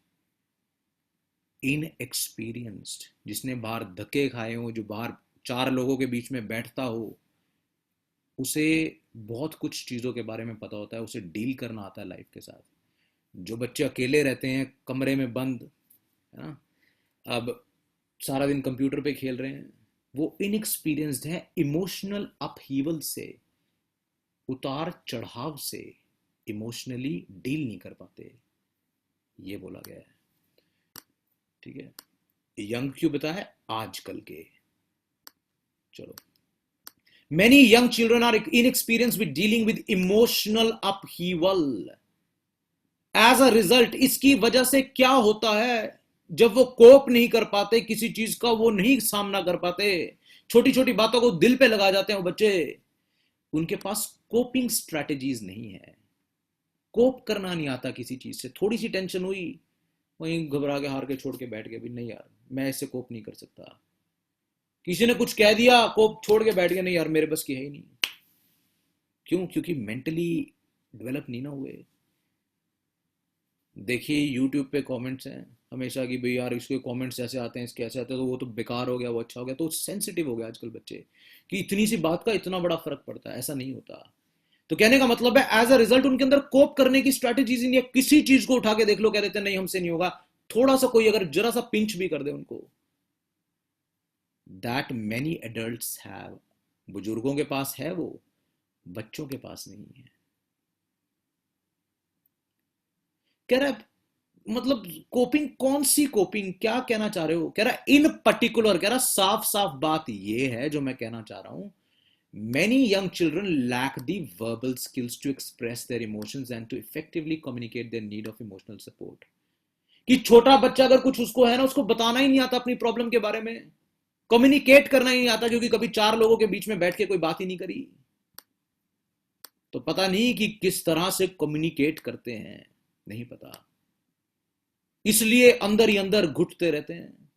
इनएक्सपीरियंस्ड, जिसने बाहर धक्के खाए हो, जो बाहर 4 लोगों के बीच में बैठता हो, उसे बहुत कुछ चीज़ों के बारे में पता होता है, उसे डील करना आता है लाइफ के साथ। जो बच्चे अकेले रहते हैं कमरे में बंद, है ना, अब सारा दिन कंप्यूटर पे खेल रहे हैं, वो इनएक्सपीरियंस्ड है इमोशनल अपहीवल से, उतार चढ़ाव से इमोशनली डील नहीं कर पाते, ये बोला गया है। ठीक है, यंग क्यों बताया? आजकल के। चलो, many young children are inexperienced with dealing with emotional upheaval. As a result, इसकी वजह से क्या होता है, जब वो कोप नहीं कर पाते किसी चीज का, वो नहीं सामना कर पाते, छोटी छोटी बातों को दिल पे लगा जाते हैं वो बच्चे, उनके पास कोपिंग स्ट्रेटेजीज नहीं है, कोप करना नहीं आता किसी चीज से। थोड़ी सी टेंशन हुई, वहीं घबरा के हार के छोड़ के बैठ गए, भी नहीं यार मैं इससे कोप नहीं कर सकता। किसी ने कुछ कह दिया, कोप छोड़ के बैठ गए, नहीं यार मेरे बस की है ही नहीं। क्यों? क्योंकि मेंटली डेवलप नहीं ना हुए। देखिए YouTube पे कमेंट्स हैं हमेशा कि भाई यार इसके कमेंट्स ऐसे आते हैं, इसके ऐसे आते हैं, तो वो तो बेकार हो गया, वो अच्छा हो गया। तो सेंसिटिव हो गया आजकल बच्चे कि इतनी सी बात का इतना बड़ा फर्क पड़ता है, ऐसा नहीं होता। तो कहने का मतलब है एज अ रिजल्ट उनके अंदर कोप करने की स्ट्रैटेजीज नहीं है। किसी चीज को उठा के देख लो, कह देते हैं नहीं हमसे नहीं होगा। थोड़ा सा कोई अगर जरा सा पिंच भी कर दे उनको, दैट मेनी एडल्ट्स हैव, बुजुर्गों के पास है वो, बच्चों के पास नहीं है। कह रहा है मतलब कोपिंग, कौन सी कोपिंग, क्या कहना चाह रहे हो? कह रहा इन पर्टिकुलर, कह रहा साफ साफ बात ये है जो मैं कहना चाह रहा हूं, many young children lack the verbal skills to express their emotions and to effectively communicate their need of emotional support. कि छोटा बच्चा अगर कुछ उसको है ना, उसको बताना ही नहीं आता अपनी प्रॉब्लम के बारे में, कम्युनिकेट करना ही नहीं आता, क्योंकि कभी 4 लोगों के बीच में बैठ के कोई बात ही नहीं करी, तो पता नहीं कि किस तरह से कम्युनिकेट करते हैं, नहीं पता। इसलिए अंदर ही अंदर घुटते रहते हैं,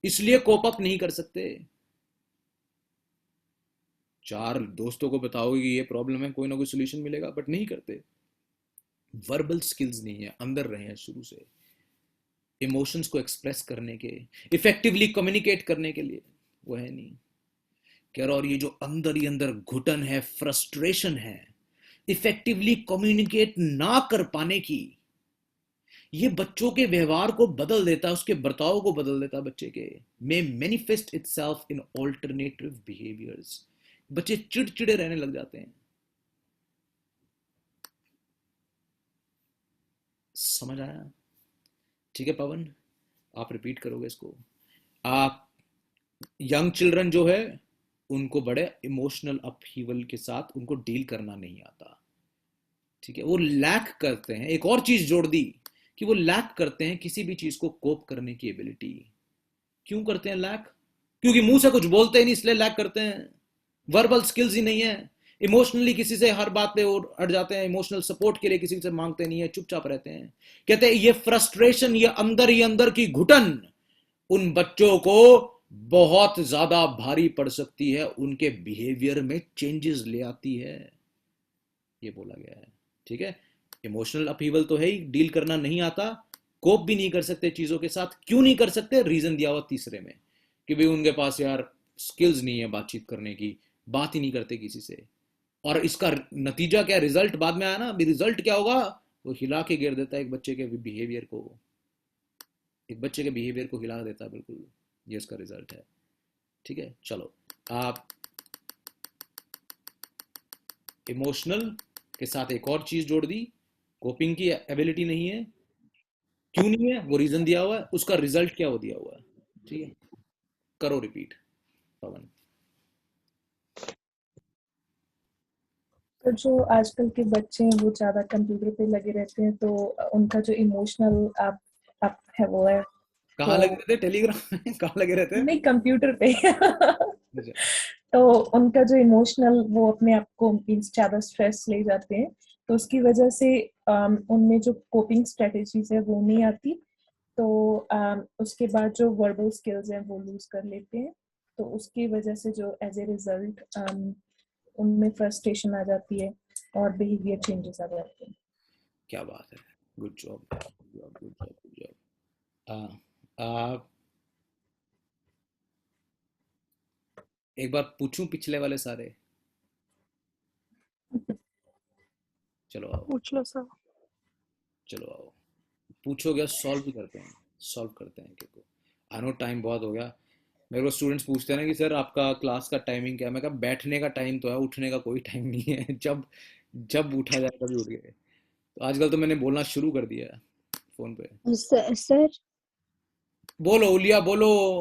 इसलिए कोप अप नहीं कर सकते। 4 दोस्तों को बताओगे कि ये प्रॉब्लम है, कोई ना कोई सोल्यूशन मिलेगा, बट नहीं करते। वर्बल स्किल्स नहीं है, अंदर रहे हैं शुरू से, इमोशंस को एक्सप्रेस करने के, इफेक्टिवली कम्युनिकेट करने के लिए वो है नहीं। कह रहा और ये जो अंदर ही अंदर घुटन है, फ्रस्ट्रेशन है, इफेक्टिवली कम्युनिकेट ना कर पाने की, ये बच्चों के व्यवहार को बदल देता है, उसके बर्ताव को बदल देता है बच्चे के। May manifest itself in alternative behaviours. बच्चे चिड़चिड़े रहने लग जाते हैं। समझ आया? ठीक है पवन, आप रिपीट करोगे इसको। आप यंग चिल्ड्रन जो है उनको बड़े इमोशनल अपहीवल के साथ उनको डील करना नहीं आता। ठीक है, वो लैक करते हैं। एक और चीज जोड़ दी कि वो लैक करते हैं किसी भी चीज को कोप करने की एबिलिटी। क्यों करते हैं लैक? क्योंकि मुंह से कुछ बोलते ही नहीं, इसलिए लैक करते हैं। वर्बल स्किल्स ही नहीं है। इमोशनली किसी से हर बात पे और अड़ जाते हैं। इमोशनल सपोर्ट के लिए किसी से मांगते नहीं है, चुपचाप रहते हैं। कहते हैं ये फ्रस्ट्रेशन, ये अंदर ही अंदर की घुटन उन बच्चों को बहुत ज्यादा भारी पड़ सकती है, उनके बिहेवियर में चेंजेस ले आती है, ये बोला गया है। ठीक है, इमोशनल अपहीवल तो है ही, डील करना नहीं आता, कोप भी नहीं कर सकते चीजों के साथ। क्यों नहीं कर सकते? रीजन दिया हुआ तीसरे में कि भाई उनके पास यार स्किल्स नहीं है बातचीत करने की, बात ही नहीं करते किसी से। और इसका नतीजा क्या, रिजल्ट बाद में आया ना। रिजल्ट क्या होगा? वो हिला के गिर देता है एक बच्चे के बिहेवियर को, एक बच्चे के बिहेवियर को हिला देता है बिल्कुल। ये इसका रिजल्ट है। ठीक है, चलो आप इमोशनल के साथ एक और चीज जोड़ दी, कोपिंग की एबिलिटी नहीं है। क्यों नहीं है? वो रीजन दिया हुआ है। उसका रिजल्ट क्या वो दिया हुआ है। ठीक है, करो रिपीट पवन। तो जो आजकल के बच्चे हैं वो ज्यादा कंप्यूटर पे लगे रहते हैं, तो उनका जो इमोशनल आप है वो है। कहाँ तो लगे रहते? टेलीग्राम में? कहाँ लगे रहते हैं? नहीं, कंप्यूटर पे। अच्छा, तो उनका जो इमोशनल, वो अपने आप को मीन्स ज्यादा स्ट्रेस ले जाते हैं, तो उसकी वजह से उनमें जो कोपिंग स्ट्रेटेजीज है वो नहीं आती। तो उसके बाद जो वर्बल स्किल्स हैं वो लूज कर लेते हैं। तो उसकी वजह से जो एज ए रिजल्ट उनमें फ्रस्ट्रेशन आ जाती है और बिहेवियर चेंजेस आ जाते हैं। क्या बात है, good job, good job, good job, good job. एक बार पूछूं पिछले वाले सारे? चलो आओ, पूछ लो सर। चलो आओ, पूछोगे सॉल्व भी करते हैं, सॉल्व करते हैं। क्योंकि आई नो टाइम बहुत हो गया। मेरे को स्टूडेंट्स पूछते हैं ना कि सर आपका क्लास का टाइमिंग क्या है। मैं कहा बैठने का टाइम तो है, उठने का कोई टाइम नहीं है। जब जब उठा जाए तभी उठ गए। तो आजकल तो मैंने बोलना शुरू कर दिया है फोन पे। सर बोलो उलिया, बोलो।